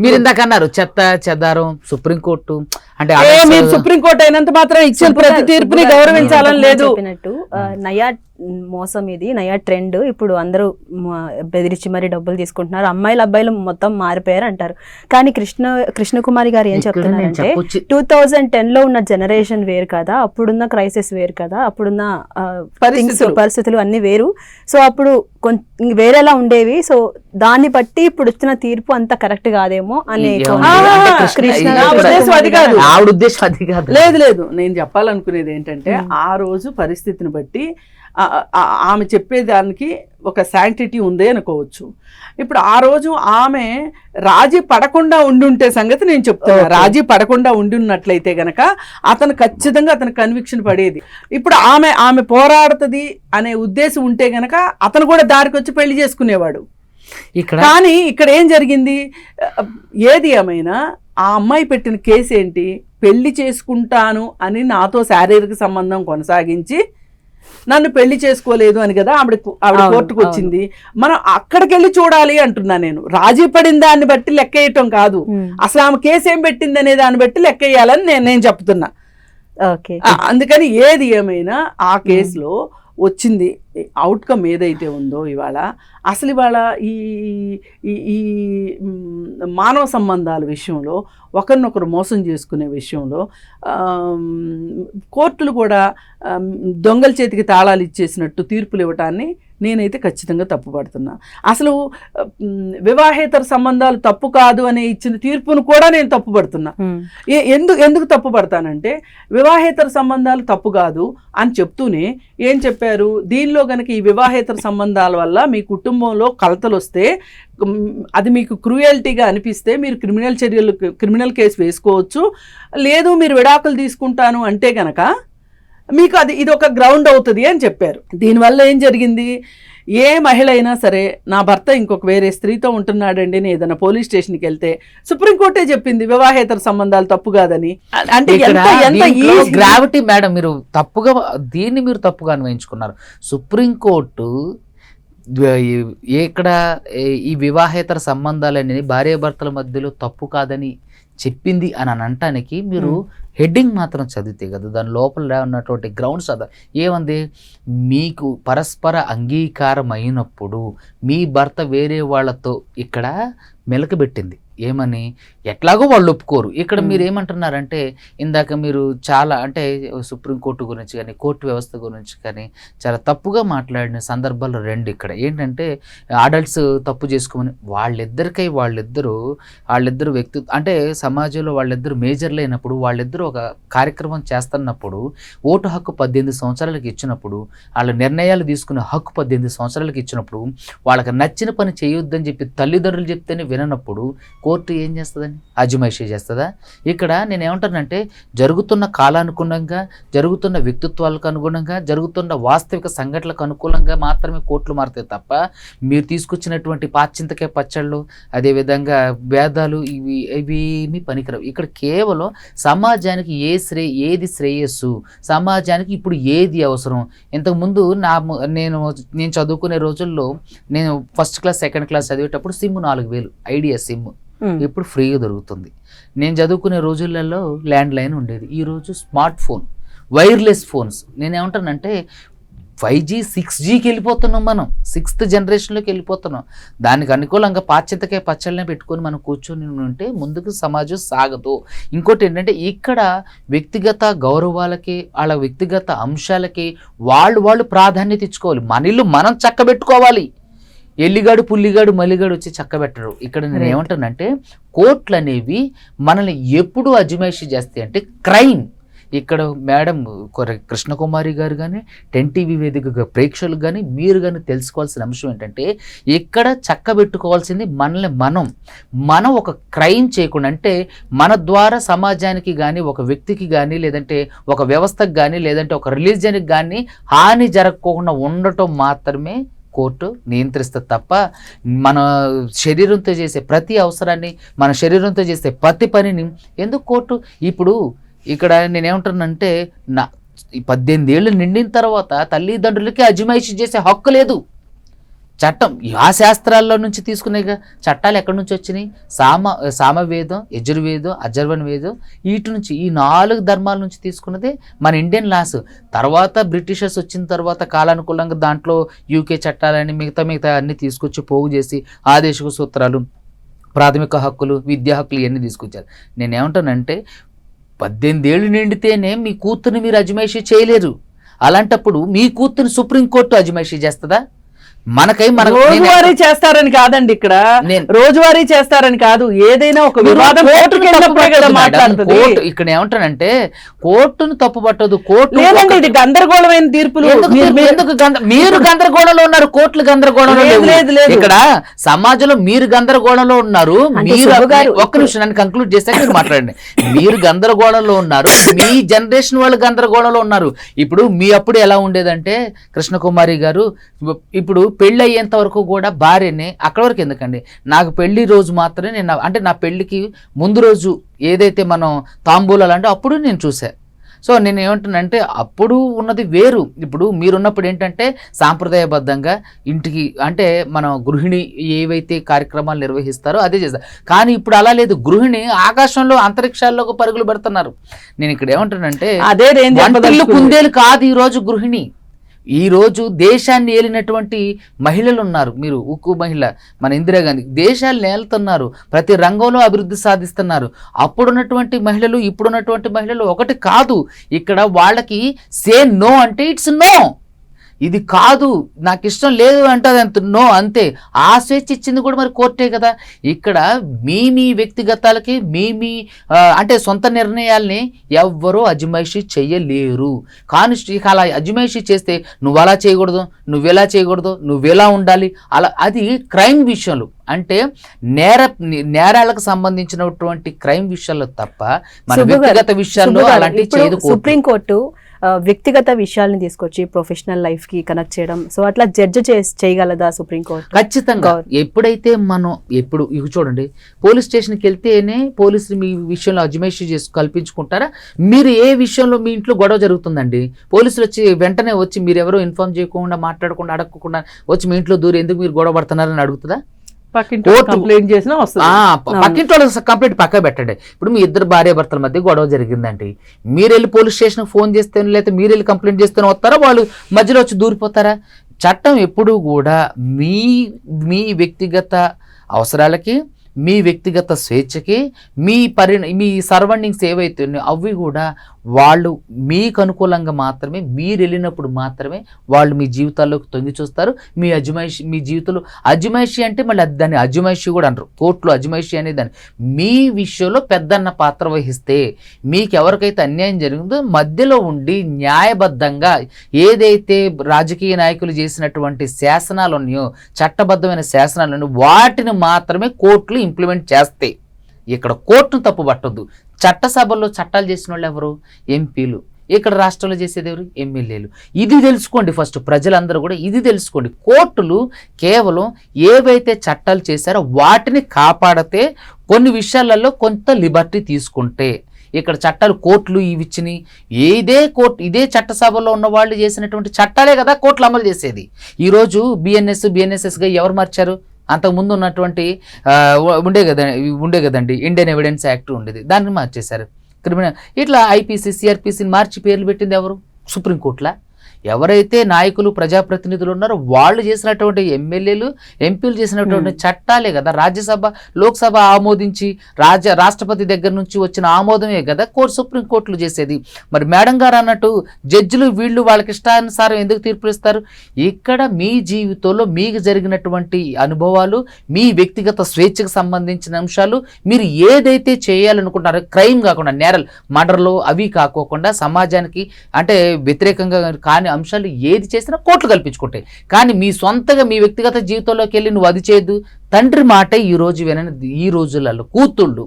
మీరు ఇందాక అన్నారు చెత్త చెదారం సుప్రీంకోర్టు అంటే మీరు సుప్రీంకోర్టు అయినంత మాత్రం ఇచ్చిన ప్రతి తీర్పుని గౌరవించాలని లేదు. చెప్పినట్టు నయా మోసం, ఇది నయా ట్రెండ్. ఇప్పుడు అందరూ బెదిరించి మరి డబ్బులు తీసుకుంటున్నారు, అమ్మాయిలు అబ్బాయిలు మొత్తం మారిపోయారు అంటారు. కానీ కృష్ణకుమారి గారు ఏం చెప్తున్నారంటే 2010 లో ఉన్న జనరేషన్ వేరు కదా, అప్పుడున్న క్రైసిస్ వేరు కదా, అప్పుడున్న పరిస్థితులు అన్ని వేరు. సో అప్పుడు వేరేలా ఉండేవి. సో దాన్ని బట్టి ఇప్పుడు వచ్చిన తీర్పు అంత కరెక్ట్ కాదేమో అనే ఆవిడ ఉద్దేశం అది కాదు. లేదు, నేను చెప్పాలనుకునేది ఏంటంటే ఆ రోజు పరిస్థితిని బట్టి ఆమె చెప్పేదానికి ఒక శాంక్టిటీ ఉంది అనుకోవచ్చు. ఇప్పుడు ఆ రోజు ఆమె రాజీ పడకుండా ఉండుంటే సంగతి నేను చెప్తున్నా, రాజీ పడకుండా ఉండున్నట్లయితే గనక అతను ఖచ్చితంగా అతను కన్విక్షన్ పడేది. ఇప్పుడు ఆమె పోరాడుతుంది అనే ఉద్దేశం ఉంటే గనక అతను కూడా దారికి వచ్చి పెళ్లి చేసుకునేవాడు. కానీ ఇక్కడ ఏం జరిగింది, ఏది ఏమైనా ఆ అమ్మాయి పెట్టిన కేసు ఏంటి, పెళ్లి చేసుకుంటాను అని నాతో శారీరక సంబంధం కొనసాగించి నన్ను పెళ్లి చేసుకోలేదు అని కదా ఆవిడ కోర్టుకు వచ్చింది. మనం అక్కడికి వెళ్ళి చూడాలి అంటున్నా నేను. రాజీ పడిన దాన్ని బట్టి లెక్క వేయటం కాదు, అసలు ఆమె కేసు ఏం పెట్టింది అనే దాన్ని బట్టి లెక్క వేయాలని నేను చెప్తున్నా. అందుకని ఏది ఏమైనా ఆ కేసులో వచ్చింది అవుట్కమ్ ఏదైతే ఉందో ఇవాళ, అసలు ఇవాళ ఈ మానవ సంబంధాల విషయంలో ఒకరినొకరు మోసం చేసుకునే విషయంలో కోర్టులు కూడా దొంగల చేతికి తాళాలు ఇచ్చేసినట్టు తీర్పులు ఇవ్వటాన్ని నేనైతే ఖచ్చితంగా తప్పుపడుతున్నా. అసలు వివాహేతర సంబంధాలు తప్పు కాదు అనే ఇచ్చిన తీర్పును కూడా నేను తప్పుపడుతున్నా. ఎందుకు తప్పుపడతానంటే వివాహేతర సంబంధాలు తప్పు కాదు అని చెప్తూనే ఏం చెప్పారు, దీనిలో కనుక ఈ వివాహేతర సంబంధాల వల్ల మీ కుటుంబంలో కలతలు వస్తే, అది మీకు క్రూయల్టీగా అనిపిస్తే మీరు క్రిమినల్ కేసు వేసుకోవచ్చు, లేదు మీరు విడాకులు తీసుకుంటాను అంటే గనక మీకు ఇది ఒక గ్రౌండ్ అవుతుంది అని చెప్పారు. దీనివల్ల ఏం జరిగింది, ఏ మహిళ అయినా సరే నా భర్త ఇంకొక వేరే స్త్రీతో ఉంటున్నాడండి అని ఏదైనా పోలీస్ స్టేషన్కి వెళ్తే సుప్రీంకోర్టే చెప్పింది వివాహేతర సంబంధాలు తప్పు కాదని. అంటే గ్రావిటీ మేడం, మీరు తప్పుగా దీన్ని మీరు తప్పుగా అన్వయించుకున్నారు. సుప్రీంకోర్టు ఇక్కడ ఈ వివాహేతర సంబంధాలు అనేది భార్యాభర్తల మధ్యలో తప్పు కాదని చెప్పింది అని అనటానికి మీరు హెడ్డింగ్ మాత్రం చదివితే కదా, దాని లోపల ఉన్నటువంటి గ్రౌండ్స్ ఏమంది, మీకు పరస్పర అంగీకారం అయినప్పుడు మీ భర్త వేరే వాళ్ళతో ఇక్కడ మెలకబెట్టింది ఏమని, ఎట్లాగో వాళ్ళు ఒప్పుకోరు. ఇక్కడ మీరు ఏమంటున్నారంటే ఇందాక మీరు చాలా అంటే సుప్రీంకోర్టు గురించి కానీ కోర్టు వ్యవస్థ గురించి కానీ చాలా తప్పుగా మాట్లాడిన సందర్భాలు రెండు. ఇక్కడ ఏంటంటే అడల్ట్స్ తప్పు చేసుకోమని వాళ్ళిద్దరు వ్యక్తి అంటే సమాజంలో వాళ్ళిద్దరు మేజర్లు అయినప్పుడు, వాళ్ళిద్దరూ ఒక కార్యక్రమం చేస్తున్నప్పుడు, ఓటు హక్కు 18 సంవత్సరాలకు ఇచ్చినప్పుడు, వాళ్ళ నిర్ణయాలు తీసుకునే హక్కు 18 సంవత్సరాలకు ఇచ్చినప్పుడు, వాళ్ళకి నచ్చిన పని చేయొద్దని చెప్పి తల్లిదండ్రులు చెప్తేనే విననప్పుడు కోర్టు ఏం చేస్తుందని అజమాయిషీ చేస్తుందా? ఇక్కడ నేను ఏమంటానంటే జరుగుతున్న కాలానుగుణంగా, జరుగుతున్న వ్యక్తిత్వాలకు అనుగుణంగా, జరుగుతున్న వాస్తవిక సంఘటనలకు అనుకూలంగా మాత్రమే కోర్టులు మారుతాయి తప్ప మీరు తీసుకొచ్చినటువంటి పాచింతకాయ పచ్చళ్ళు అదేవిధంగా భేదాలు ఇవి పనికిరావు. ఇక్కడ కేవలం సమాజానికి ఏది శ్రేయస్సు, సమాజానికి ఇప్పుడు ఏది అవసరం. ఇంతకుముందు నేను చదువుకునే రోజుల్లో నేను ఫస్ట్ క్లాస్ సెకండ్ క్లాస్ చదివేటప్పుడు సిమ్ 4000 ఐడియా సిమ్, ఇప్పుడు ఫ్రీగా దొరుకుతుంది. నేను చదువుకునే రోజులలో ల్యాండ్ లైన్ ఉండేది, ఈరోజు స్మార్ట్ ఫోన్, వైర్లెస్ ఫోన్స్. నేనేమంటానంటే 5G 6Gకి వెళ్ళిపోతున్నాం, మనం 6th జనరేషన్లోకి వెళ్ళిపోతున్నాం. దానికి అనుకూలంగా పాశ్చాత్యకాయ పచ్చళ్ళనే పెట్టుకొని మనం కూర్చొని ఉంటే ముందుకు సమాజం సాగదు. ఇంకోటి ఏంటంటే ఇక్కడ వ్యక్తిగత గౌరవాలకి, వాళ్ళ వ్యక్తిగత అంశాలకి వాళ్ళు ప్రాధాన్యత ఇచ్చుకోవాలి. మన ఇల్లు మనం చక్కబెట్టుకోవాలి. ఎల్లిగాడు పుల్లిగాడు మల్లిగాడు వచ్చి చక్కబెట్టరు. ఇక్కడ నేను ఏమంటానంటే కోర్టులు అనేవి మనల్ని ఎప్పుడు అజమాయిషీ చేస్తాయి అంటే క్రైమ్. ఇక్కడ మేడం కృష్ణకుమారి గారు కానీ 10 TV వేదికగా ప్రేక్షకులు కానీ మీరు కానీ తెలుసుకోవాల్సిన అంశం ఏంటంటే ఇక్కడ చక్కబెట్టుకోవాల్సింది మనల్ని మనం ఒక క్రైమ్ చేయకుండా, అంటే మన ద్వారా సమాజానికి కానీ ఒక వ్యక్తికి కానీ లేదంటే ఒక వ్యవస్థకు కానీ లేదంటే ఒక రిలీజియన్కి కానీ హాని జరగకుండా ఉండటం మాత్రమే కోర్టు నియంత్రిస్తుంది తప్ప మన శరీరంతో చేసే ప్రతి అవసరాన్ని, మన శరీరంతో చేసే ప్రతి పనిని ఎందుకు కోర్టు. ఇప్పుడు ఇక్కడ నేనేమంటానంటే ఈ 18 ఏళ్ళు నిండిన తర్వాత తల్లిదండ్రులకి అజమాయిషీ చేసే హక్కు లేదు. చట్టం ఆ శాస్త్రాల్లో నుంచి తీసుకునే చట్టాలు ఎక్కడి నుంచి వచ్చినాయి? సామవేదం, యజుర్వేదం, అజర్వణ వేదం, వీటి నుంచి, ఈ 4 ధర్మాల నుంచి తీసుకున్నదే మన ఇండియన్ లాస్. తర్వాత బ్రిటిషర్స్ వచ్చిన తర్వాత కాలానుకూలంగా దాంట్లో యూకే చట్టాలని మిగతా అన్ని తీసుకొచ్చి పోగు చేసి ఆదేశిక సూత్రాలు, ప్రాథమిక హక్కులు, విద్యా హక్కులు ఇవన్నీ తీసుకొచ్చారు. నేనేమంటానంటే 18 ఏళ్ళు నిండితేనే మీ కూతుర్ని మీరు అజమాయిషీ చేయలేరు. అలాంటప్పుడు మీ కూతుర్ని సుప్రీంకోర్టు అజమాయిషీ చేస్తుందా? రోజువారీ చేస్తారని కాదండి, ఇక్కడ రోజువారీ చేస్తారని కాదు, ఏదైనా ఒక వివాదం ఇక్కడ ఏమంటానంటే కోర్టును తప్పు పట్టదు. కోర్టు ఇది గందరగోళమైన తీర్పులు. మీరు గందరగోళంలో ఉన్నారు, కోర్టులు గందరగోళంలో లేదు. ఇక్కడ సమాజంలో మీరు గందరగోళంలో ఉన్నారు. మీరు ఒక్క నిమిషం నన్ను కంక్లూడ్ చేశాక మీరు మాట్లాడండి. మీరు గందరగోళంలో ఉన్నారు, మీ జనరేషన్ వాళ్ళు గందరగోళంలో ఉన్నారు. ఇప్పుడు మీ అప్పుడు ఎలా ఉండేదంటే కృష్ణకుమారి గారు, ఇప్పుడు పెళ్ళి అయ్యేంత వరకు కూడా భార్యని, అక్కడ వరకు ఎందుకండి, నాకు పెళ్లి రోజు మాత్రమే నేను, అంటే నా పెళ్లికి ముందు రోజు ఏదైతే మనం తాంబూలాలు అంటే అప్పుడు నేను చూసా. సో నేను ఏమంటున్నానంటే అప్పుడు ఉన్నది వేరు. ఇప్పుడు మీరున్నప్పుడు ఏంటంటే సాంప్రదాయబద్ధంగా ఇంటికి, అంటే మనం గృహిణి ఏవైతే కార్యక్రమాలు నిర్వహిస్తారో అదే చేస్తారు. కానీ ఇప్పుడు అలా లేదు. గృహిణి ఆకాశంలో అంతరిక్షాల్లోకి పరుగులు పెడుతున్నారు. నేను ఇక్కడ ఏమంటానంటే అదే కుందేలు కాదు ఈరోజు గృహిణి. ఈరోజు దేశాన్ని ఏలినటువంటి మహిళలు ఉన్నారు. మీరు ఉక్కు మహిళ మన ఇందిరాగాంధీ, దేశాలు నేలుతున్నారు, ప్రతి రంగంలో అభివృద్ధి సాధిస్తున్నారు. అప్పుడున్నటువంటి మహిళలు ఇప్పుడున్నటువంటి మహిళలు ఒకటి కాదు. ఇక్కడ వాళ్ళకి సే నో అంటే ఇట్స్ నో, ఇది కాదు, నాకు ఇష్టం లేదు అంటే అది నో, అంతే. ఆ స్వేచ్ఛ ఇచ్చింది కూడా మరి కోర్టే కదా. ఇక్కడ మీ వ్యక్తిగతాలకి మీ అంటే సొంత నిర్ణయాల్ని ఎవ్వరూ అజమాయిషీ చెయ్యలేరు. కానీ అలా అజమాయిషీ చేస్తే నువ్వు అలా చేయకూడదు, నువ్వెలా చేయకూడదు, నువ్వెలా ఉండాలి, అలా అది క్రైమ్ విషయంలో, అంటే నేరాలకు సంబంధించినటువంటి క్రైమ్ విషయాల్లో తప్ప మన వ్యక్తిగత విషయాల్లో అలాంటివి చేయదు. సుప్రీంకోర్టు వ్యక్తిగత విషయాలను తీసుకొచ్చి ప్రొఫెషనల్ లైఫ్ కి కనెక్ట్ చేయడం, సో అట్లా జడ్జ్ చేయగలదా సుప్రీంకోర్టు? ఖచ్చితంగా. ఎప్పుడైతే మనం ఇవి చూడండి, పోలీస్ స్టేషన్కి వెళ్తేనే పోలీసులు మీ విషయంలో అజమాయిషీ చేసి కల్పించుకుంటారా? మీరు ఏ విషయంలో మీ ఇంట్లో గొడవ జరుగుతుందండి, పోలీసులు వచ్చి వెంటనే వచ్చి మీరు ఎవరో ఇన్ఫార్మ్ చేయకుండా, మాట్లాడకుండా, అడగకుండా వచ్చి మీ ఇంట్లో దూరం ఎందుకు మీరు గొడవ పడుతున్నారని అడుగుతుందా? పక్కింటి కంప్లైంట్ చేసినా పక్కింటి వాళ్ళ కంప్లైంట్ పక్క పెట్టండి. ఇప్పుడు మీ ఇద్దరు భార్య భర్తల మధ్య గొడవ జరిగిందండి, మీరు వెళ్ళి పోలీస్ స్టేషన్కి ఫోన్ చేస్తేనే, లేకపోతే మీరు వెళ్ళి కంప్లైంట్ చేస్తేనే వస్తారా, వాళ్ళు మధ్యలో వచ్చి దూరిపోతారా? చట్టం ఎప్పుడూ కూడా మీ వ్యక్తిగత అవసరాలకి, మీ వ్యక్తిగత స్వేచ్ఛకి, మీ సరౌండింగ్స్ ఏవైతే ఉన్నాయో అవి కూడా వాళ్ళు మీకు అనుకూలంగా మాత్రమే, మీరు వెళ్ళినప్పుడు మాత్రమే వాళ్ళు మీ జీవితాల్లోకి తొంగి చూస్తారు. మీ జీవితంలో అజమాయిషీ అంటే మళ్ళీ దాన్ని అజమాయిషీ కూడా అంటారు కోర్టులో. అజమాయిషీ అనే దాన్ని మీ విషయంలో పెద్దన్న పాత్ర వహిస్తే, మీకు ఎవరికైతే అన్యాయం జరిగిందో మధ్యలో ఉండి న్యాయబద్ధంగా ఏదైతే రాజకీయ నాయకులు చేసినటువంటి శాసనాలు ఉన్నాయో, చట్టబద్ధమైన శాసనాలు ఉన్నాయో, వాటిని మాత్రమే కోర్టులు ఇంప్లిమెంట్ చేస్తాయి. ఇక్కడ కోర్టును తప్పు పట్టొద్దు. చట్టసభల్లో చట్టాలు చేసిన వాళ్ళు ఎవరు? ఎంపీలు. ఇక్కడ రాష్ట్రంలో చేసేది ఎవరు? ఎమ్మెల్యేలు. ఇది తెలుసుకోండి ఫస్ట్, ప్రజలందరూ కూడా ఇది తెలుసుకోండి. కోర్టులు కేవలం ఏవైతే చట్టాలు చేశారో వాటిని కాపాడితే, కొన్ని విషయాలలో కొంత లిబర్టీ తీసుకుంటే, ఇక్కడ చట్టాలు కోర్టులు ఇవి ఇచ్చినాయి, ఇదే చట్టసభలో ఉన్న వాళ్ళు చేసినటువంటి చట్టాలే కదా కోర్టులు అమలు చేసేది. ఈరోజు బిఎన్ఎస్ఎస్గా ఎవరు మార్చారు? అంతకుముందు ఉన్నటువంటి ఉండే కదండి ఇండియన్ ఎవిడెన్స్ యాక్ట్ ఉండేది, దాన్ని మార్చేశారు. క్రిమినల్ ఇట్లా ఐపీసీ, సిఆర్పీసీని మార్చి పేర్లు పెట్టింది ఎవరు? సుప్రీంకోర్టులా? ఎవరైతే నాయకులు, ప్రజాప్రతినిధులు ఉన్నారో వాళ్ళు చేసినటువంటి ఎమ్మెల్యేలు, ఎంపీలు చేసినటువంటి చట్టాలే కదా రాజ్యసభ, లోక్సభ ఆమోదించి రాష్ట్రపతి దగ్గర నుంచి వచ్చిన ఆమోదమే కదా సుప్రీంకోర్టులు చేసేది. మరి మేడం గారు అన్నట్టు జడ్జిలు వీళ్ళు వాళ్ళకి ఇష్టానుసారం ఎందుకు తీర్పులు ఇస్తారు? ఇక్కడ మీ జీవితంలో మీకు జరిగినటువంటి అనుభవాలు, మీ వ్యక్తిగత స్వేచ్ఛకు సంబంధించిన అంశాలు, మీరు ఏదైతే చేయాలనుకుంటారో క్రైమ్ కాకుండా, నేరాలు, మర్డర్లు అవి కాకోకుండా సమాజానికి అంటే వ్యతిరేకంగా కాని అంశాలు ఏది చేసినా కోర్టులు కల్పించుకుంటాయి. కానీ మీ సొంతగా మీ వ్యక్తిగత జీవితంలోకి వెళ్ళి నువ్వు అది చేయొద్దు. తండ్రి మాట ఈ రోజు వినని ఈ రోజులలో కూతుళ్ళు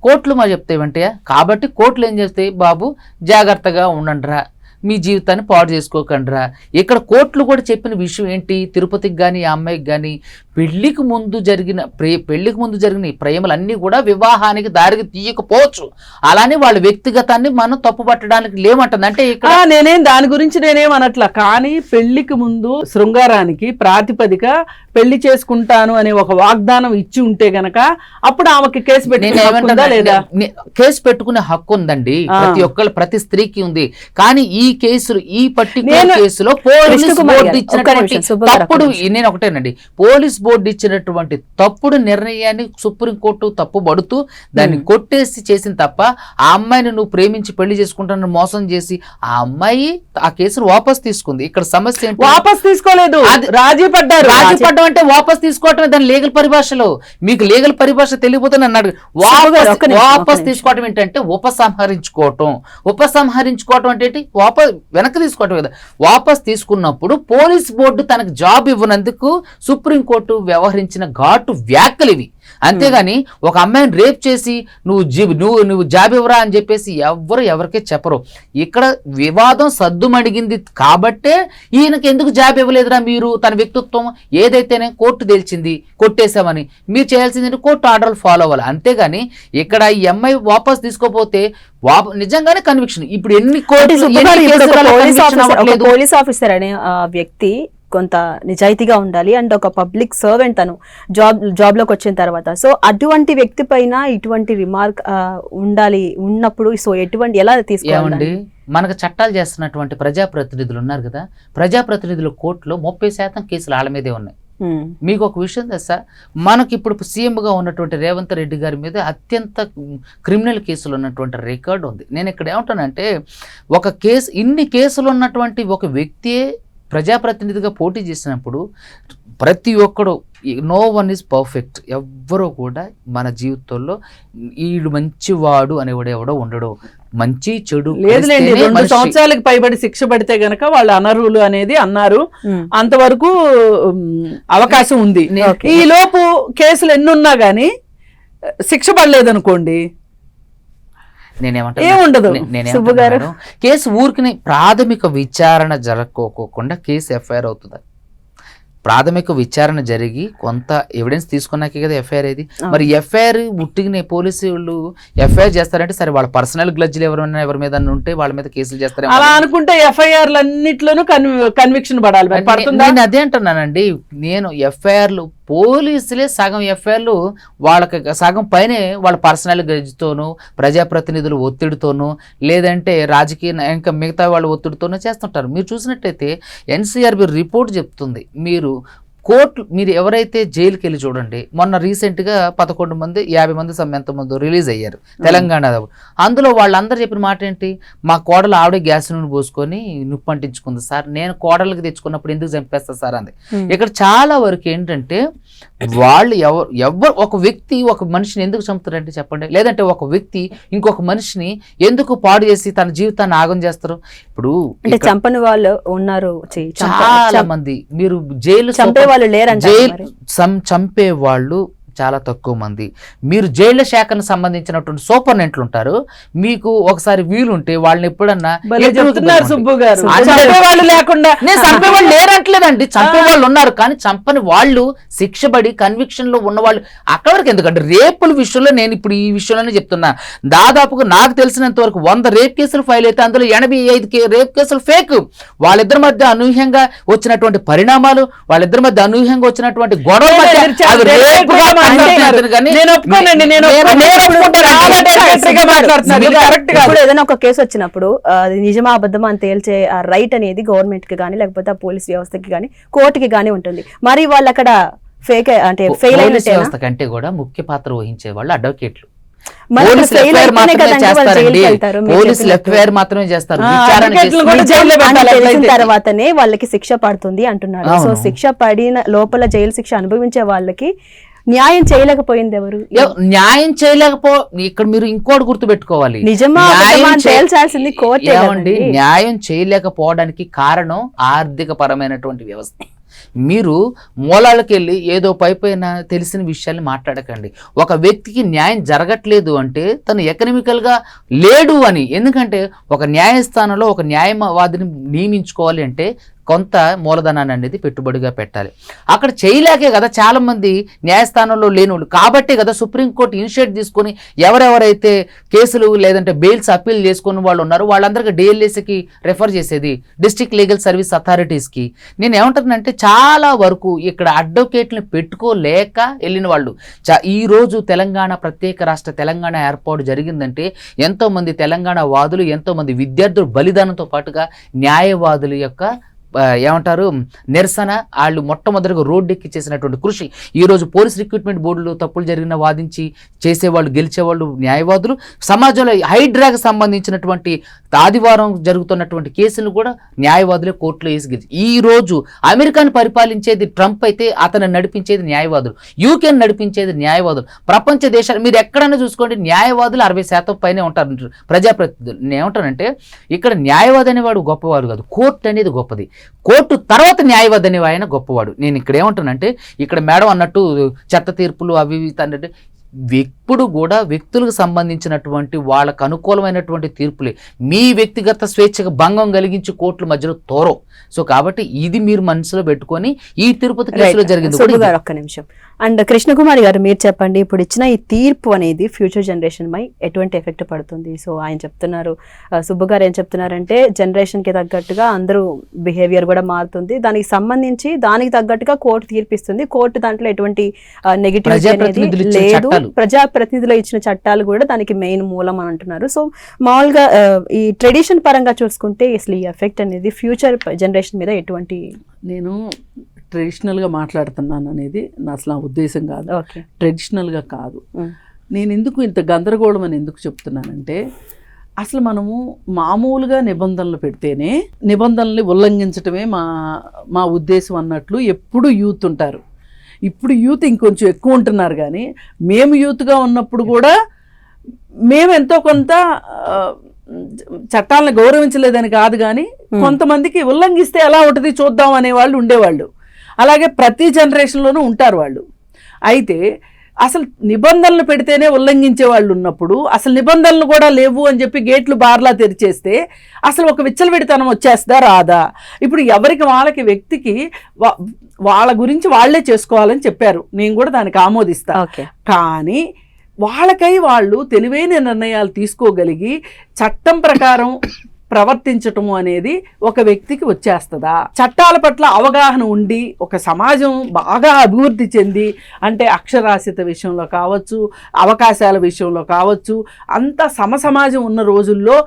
కోర్టులు మా చెప్తాయి వెంటయ్య. కాబట్టి కోర్టులు ఏం చేస్తాయి? బాబు జాగ్రత్తగా ఉండండిరా, మీ జీవితాన్ని పాడు చేసుకోకండిరా. ఇక్కడ కోర్టులు కూడా చెప్పిన విషయం ఏంటి, తిరుపతికి కానీ ఆ అమ్మాయికి కానీ పెళ్లికి ముందు జరిగిన ఈ ప్రేమలన్నీ కూడా వివాహానికి దారికి తీయకపోవచ్చు. అలానే వాళ్ళ వ్యక్తిగతాన్ని మనం తప్పు పట్టడానికి లేమంటుంది. అంటే ఇక్కడ దాని గురించి నేనేం అనట్లా, కానీ పెళ్లికి ముందు శృంగారానికి ప్రాతిపదిక పెళ్లి చేసుకుంటాను అనే ఒక వాగ్దానం ఇచ్చి ఉంటే గనక అప్పుడు ఆమెకి కేసు పెట్టుకుందా లేదా? కేసు పెట్టుకునే హక్కు ఉందండి, ప్రతి స్త్రీకి ఉంది. కానీ ఈ కేసులు, ఈ పర్టికులర్ కేసులో పోలీస్ బోర్డు ఇచ్చినటువంటి తప్పుడు, నేను ఒకటేనండి, పోలీస్ బోర్డు ఇచ్చినటువంటి తప్పుడు నిర్ణయాన్ని సుప్రీంకోర్టు తప్పుబడుతూ దాన్ని కొట్టేసి చేసిన తప్ప ఆ అమ్మాయిని నువ్వు ప్రేమించి పెళ్లి చేసుకుంటానని మోసం చేసి ఆ అమ్మాయి ఆ కేసును వాపస్ తీసుకుంది. ఇక్కడ సమస్య ఏంటి? వాపస్ తీసుకోలేదు, రాజీ పడ్డం అంటే వాపస్ తీసుకోవటం, దాని లీగల్ పరిభాషలో. మీకు లీగల్ పరిభాష తెలియకపోతే అన్నాడు. వాపస్ తీసుకోవటం ఏంటంటే ఉపసంహరించుకోవటం అంటే ఏంటి? వెనక్కి తీసుకోవటం కదా. వాపస్ తీసుకున్నప్పుడు పోలీస్ బోర్డు తనకు జాబ్ ఇవ్వనందుకు సుప్రీంకోర్టు వ్యవహరించిన ఘాటు వ్యాఖ్యలు ఇవి. అంతేగాని ఒక అమ్మాయిని రేప్ చేసి నువ్వు జాబ్ ఇవ్వరా అని చెప్పేసి ఎవరికే చెప్పరు. ఇక్కడ వివాదం సద్దుమడిగింది కాబట్టే ఈయనకి ఎందుకు జాబ్ ఇవ్వలేదురా మీరు, తన వ్యక్తిత్వం ఏదైతేనే కోర్టు తేల్చింది కొట్టేశామని. మీరు చేయాల్సింది కోర్టు ఆర్డర్లు ఫాలో అవ్వాలి. అంతేగాని ఇక్కడ ఈ అమ్మాయి వాపస్ తీసుకోపోతే నిజంగానే కన్విక్షన్. ఇప్పుడు ఎన్ని పోలీస్ ఆఫీసర్ అనే వ్యక్తి కొంత నిజాయితీగా ఉండాలి అండ్ ఒక పబ్లిక్ సర్వెంట్ తను జాబ్ లోకి వచ్చిన తర్వాత. సో అటువంటి వ్యక్తి పైన ఇటువంటి రిమార్క్ ఉన్నప్పుడు సో ఎలా తీసుకోవాలి? మనకు చట్టాలు చేస్తున్నటువంటి ప్రజాప్రతినిధులు ఉన్నారు కదా, ప్రజాప్రతినిధుల కోర్టులో 30% కేసులు వాళ్ళ మీదే ఉన్నాయి. మీకు ఒక విషయం తెలుసా, మనకి ఇప్పుడు సీఎంగా ఉన్నటువంటి రేవంత్ రెడ్డి గారి మీద అత్యంత క్రిమినల్ కేసులు ఉన్నటువంటి రికార్డు ఉంది. నేను ఇక్కడ ఏమంటానంటే, ఇన్ని కేసులు ఉన్నటువంటి ఒక వ్యక్తియే ప్రజాప్రతినిధిగా పోటీ చేసినప్పుడు ప్రతి ఒక్కడు, నో వన్ ఈజ్ పర్ఫెక్ట్. ఎవ్వరూ కూడా మన జీవితంలో వీడు మంచివాడు అనేవాడు ఎవడో ఉండడు. మంచి చెడు లేదులేండి, 2 సంవత్సరాలకు పైబడి శిక్ష పడితే గనక వాళ్ళు అనర్హులు అనేది అన్నారు. అంతవరకు అవకాశం ఉంది. ఈ లోపు కేసులు ఎన్నున్నా గానీ శిక్ష పడలేదనుకోండి, నేనేమంటాను, కేసు ఊరికి ప్రాథమిక విచారణ జరగకోకుండా కేసు ఎఫ్ఐఆర్ అవుతుంది. ప్రాథమిక విచారణ జరిగి కొంత ఎవిడెన్స్ తీసుకున్నాకే కదా ఎఫ్ఐఆర్ అయింది. మరి ఎఫ్ఐఆర్ ఉట్టిగిన పోలీసులు ఎఫ్ఐఆర్ చేస్తారంటే సరే, వాళ్ళ పర్సనల్ గ్లడ్జ్లు ఎవరి మీద ఉంటే వాళ్ళ మీద కేసులు చేస్తారు. అలా అనుకుంటే ఎఫ్ఐఆర్లు అన్నిట్లోనూ కన్విక్షన్ పడాలి. నేను అదే అంటున్నానండి. నేను ఎఫ్ఐఆర్లు పోలీసులే సగం ఎఫ్ఐఆర్లు వాళ్ళకి సగం పైనే వాళ్ళ పర్సనల్ గ్లడ్జ్తోనూ, ప్రజాప్రతినిధుల ఒత్తిడితోనూ, లేదంటే రాజకీయ ఇంకా మిగతా వాళ్ళ ఒత్తిడితోనూ చేస్తుంటారు. మీరు చూసినట్టయితే ఎన్సీఆర్బీ రిపోర్ట్ చెప్తుంది, మీరు ఎవరైతే జైలుకి వెళ్ళి చూడండి, మొన్న రీసెంట్గా 11 మంది 50 మంది ఎంతమంది రిలీజ్ అయ్యారు తెలంగాణ. అందులో వాళ్ళందరూ చెప్పిన మాట ఏంటి, మా కోడలు ఆవిడే గ్యాస్ నూనె పోసుకొని నిప్పు అంటించుకుంది సార్, నేను కోడలకి తెచ్చుకున్నప్పుడు ఎందుకు చంపేస్తా సార్ అంది. ఇక్కడ చాలా వరకు ఏంటంటే వాళ్ళు ఎవరు ఒక వ్యక్తి ఒక మనిషిని ఎందుకు చంపుతారంటే చెప్పండి, లేదంటే ఒక వ్యక్తి ఇంకొక మనిషిని ఎందుకు పాడు చేసి తన జీవితాన్ని ఆగం చేస్తారు. ఇప్పుడు చంపని వాళ్ళు ఉన్నారు చాలా మంది. మీరు జైలు చంపే వాళ్ళు చాలా తక్కువ మంది. మీరు జైళ్ల శాఖను సంబంధించినటువంటి సూపరింటెండెంట్లు ఉంటారు, మీకు ఒకసారి వీలుంటే వాళ్ళని ఎప్పుడన్నా చంపేవాళ్ళు లేరంటలేదండి, చంపేవాళ్ళు ఉన్నారు. కానీ చంపని వాళ్ళు శిక్షపడి కన్విక్షన్ లో ఉన్నవాళ్ళు అక్కడ వరకు. ఎందుకంటే రేపుల విషయంలో నేను ఇప్పుడు ఈ విషయంలోనే చెప్తున్నా, దాదాపుగా నాకు తెలిసినంత వరకు 100 రేప్ కేసులు ఫైల్ అయితే అందులో 85 రేప్ కేసులు ఫేక్. వాళ్ళిద్దరి మధ్య అనూహ్యంగా వచ్చినటువంటి పరిణామాలు, వాళ్ళిద్దరి మధ్య అనూహ్యంగా వచ్చినటువంటి గొడవ ఏదైనా ఒక కేసు వచ్చినప్పుడు అది నిజమా అబద్ధమా అని తేల్చే ఆ రైట్ అనేది గవర్నమెంట్ కి కానీ లేకపోతే ఆ పోలీస్ వ్యవస్థకి కానీ కోర్టుకి కానీ ఉంటుంది. మరి వాళ్ళు అక్కడ ఫేక్ అంటే ఫెయిల్ అయిన వ్యవస్థ కంటే కూడా ముఖ్య పాత్ర వహించే వాళ్ళు అడ్వకేట్లు. తర్వాతనే వాళ్ళకి శిక్ష పడుతుంది అంటున్నారు. సో శిక్ష పడిన లోపల జైలు శిక్ష అనుభవించే వాళ్ళకి న్యాయం చేయలేకపోయింది ఎవరు? న్యాయం ఇక్కడ మీరు ఇంకోటి గుర్తు పెట్టుకోవాలి, నిజమా తేల్చాల్సింది కోర్టు. న్యాయం చేయలేకపోవడానికి కారణం ఆర్థిక పరమైనటువంటి వ్యవస్థ. మీరు మూలాలకు వెళ్ళి ఏదో పైపైన తెలిసిన విషయాల్ని మాట్లాడకండి. ఒక వ్యక్తికి న్యాయం జరగట్లేదు అంటే తను ఎకనామికల్గా లేడు అని. ఎందుకంటే ఒక న్యాయస్థానంలో ఒక న్యాయవాదిని నియమించుకోవాలి అంటే కొంత మూలధనాన్ని అనేది పెట్టుబడిగా పెట్టాలి. అక్కడ చేయలేకే కదా చాలామంది న్యాయస్థానంలో లేనివాళ్ళు. కాబట్టే కదా సుప్రీంకోర్టు ఇనిషియేట్ తీసుకొని ఎవరెవరైతే కేసులు లేదంటే బెయిల్స్ అప్పీల్ చేసుకుని వాళ్ళు ఉన్నారో వాళ్ళందరికీ డిఎల్ఏసీకి రెఫర్ చేసేది, డిస్ట్రిక్ట్ లీగల్ సర్వీస్ అథారిటీస్కి. నేను ఏమంటానంటే చాలా వరకు ఇక్కడ అడ్వకేట్ని పెట్టుకోలేక వెళ్ళిన వాళ్ళు. ఈరోజు తెలంగాణ ప్రత్యేక రాష్ట్ర తెలంగాణ ఏర్పాటు జరిగిందంటే ఎంతోమంది తెలంగాణ వాదులు, ఎంతోమంది విద్యార్థులు బలిదానంతో పాటుగా న్యాయవాదుల యొక్క ఏమంటారు నిరసన, వాళ్ళు మొట్టమొదటిగా రోడ్డెక్కి చేసినటువంటి కృషి. ఈరోజు పోలీస్ రిక్రూట్మెంట్ బోర్డులో తప్పులు జరిగిన వాదించి చేసేవాళ్ళు, గెలిచేవాళ్ళు న్యాయవాదులు. సమాజంలో హైడ్రాకి సంబంధించినటువంటి ఆదివారం జరుగుతున్నటువంటి కేసులు కూడా న్యాయవాదులే కోర్టులో వేసి గెలిచి. ఈరోజు అమెరికాను పరిపాలించేది ట్రంప్ అయితే అతను నడిపించేది న్యాయవాదులు, యూకేని నడిపించేది న్యాయవాదులు. ప్రపంచ దేశాలు మీరు ఎక్కడైనా చూసుకోండి, న్యాయవాదులు 60% పైనే ఉంటారు ప్రజాప్రతినిధులు. నేను ఏమంటానంటే ఇక్కడ న్యాయవాది అనేవాడు గొప్పవాడు కాదు, కోర్టు అనేది గొప్పది. కోర్టు తర్వాత న్యాయవాది అనేవి ఆయన గొప్పవాడు. నేను ఇక్కడ ఏమంటానంటే ఇక్కడ మేడం అన్నట్టు చెత్త తీర్పులు అవి అంటే ఎప్పుడు కూడా వ్యక్తులకు సంబంధించినటువంటి వాళ్ళకు అనుకూలమైనటువంటి తీర్పులే. మీ వ్యక్తిగత స్వేచ్ఛకు భంగం కలిగించి కోర్టుల మధ్యలో తోరో. సో కాబట్టి ఇది మీరు మనసులో పెట్టుకొని ఈ తిరుపతి కేసులో జరిగింది. ఒక్క నిమిషం. అండ్ కృష్ణకుమారి గారు మీరు చెప్పండి, ఇప్పుడు ఇచ్చిన ఈ తీర్పు అనేది ఫ్యూచర్ జనరేషన్ పై ఎటువంటి ఎఫెక్ట్ పడుతుంది? సో ఆయన చెప్తున్నారు, సుబ్బు గారు ఏం చెప్తున్నారంటే జనరేషన్ కి తగ్గట్టుగా అందరూ బిహేవియర్ కూడా మారుతుంది, దానికి సంబంధించి దానికి తగ్గట్టుగా కోర్టు తీర్పిస్తుంది, కోర్టు దాంట్లో ఎటువంటి నెగిటివ్ లేదు, ప్రజాప్రతినిధులు ఇచ్చిన చట్టాలు కూడా దానికి మెయిన్ మూలం అని అంటున్నారు. సో మామూలుగా ఈ ట్రెడిషన్ పరంగా చూసుకుంటే అసలు ఈ ఎఫెక్ట్ అనేది ఫ్యూచర్ జనరేషన్ మీద ఎటువంటి? నేను ట్రెడిషనల్గా మాట్లాడుతున్నాను అనేది అసలు నా ఉద్దేశం కాదు, ట్రెడిషనల్గా కాదు. నేను ఎందుకు ఇంత గందరగోళం అని ఎందుకు చెప్తున్నానంటే అసలు మనము మామూలుగా నిబంధనలు పెడితేనే నిబంధనల్ని ఉల్లంఘించటమే మా ఉద్దేశం అన్నట్లు ఎప్పుడు యూత్ ఉంటారు. ఇప్పుడు యూత్ ఇంకొంచెం ఎక్కువ ఉంటున్నారు, కానీ మేము యూత్గా ఉన్నప్పుడు కూడా మేము ఎంతో కొంత చట్టాలను గౌరవించలేదని కాదు, కానీ కొంతమందికి ఉల్లంఘిస్తే ఎలా ఉంటుంది చూద్దాం అనేవాళ్ళు ఉండేవాళ్ళు. అలాగే ప్రతి జనరేషన్లోనూ ఉంటారు వాళ్ళు. అయితే అసలు నిబంధనలు పెడితేనే ఉల్లంఘించే వాళ్ళు ఉన్నప్పుడు అసలు నిబంధనలు కూడా లేవు అని చెప్పి గేట్లు బార్లా తెరిచేస్తే అసలు ఒక విచ్చలవిడితనం వచ్చేస్తుందా రాదా? ఇప్పుడు ఎవరికి వాళ్ళకి వ్యక్తికి వాళ్ళ గురించి వాళ్లే చేసుకోవాలని చెప్పారు, నేను కూడా దానికి ఆమోదిస్తా. కానీ వాళ్ళకై వాళ్ళు తెలివైన నిర్ణయాలు తీసుకోగలిగి చట్టం ప్రకారం ప్రవర్తించటము అనేది ఒక వ్యక్తికి వచ్చేస్తుందా? చట్టాల పట్ల అవగాహన ఉండి ఒక సమాజం బాగా అభివృద్ధి చెంది, అంటే అక్షరాస్యత విషయంలో కావచ్చు, అవకాశాల విషయంలో కావచ్చు, అంత సమసమాజం ఉన్న రోజుల్లో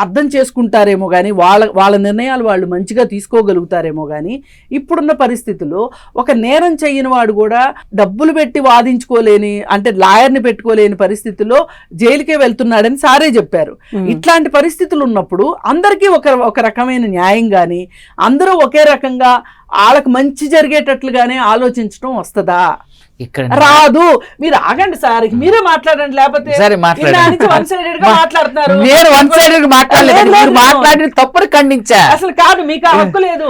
అర్థం చేసుకుంటారేమో కానీ వాళ్ళ నిర్ణయాలు వాళ్ళు మంచిగా తీసుకోగలుగుతారేమో కానీ ఇప్పుడున్న పరిస్థితుల్లో ఒక నేరం చేయని వాడు కూడా డబ్బులు పెట్టి వాదించుకోలేని, అంటే లాయర్ని పెట్టుకోలేని పరిస్థితుల్లో జైలుకే వెళ్తున్నాడని సారే చెప్పారు. ఇట్లాంటి పరిస్థితులు ఉన్నప్పుడు అందరికీ ఒక రకమైన న్యాయం కానీ అందరూ ఒకే రకంగా వాళ్ళకి మంచి జరిగేటట్లుగానే ఆలోచించడం వస్తుందా? ఇక్కడ రాదు. మీరు ఆగండి సార్, మీరే మాట్లాడండి, లేకపోతే తప్పును ఖండించా. అసలు కాదు, మీకు హక్కు లేదు.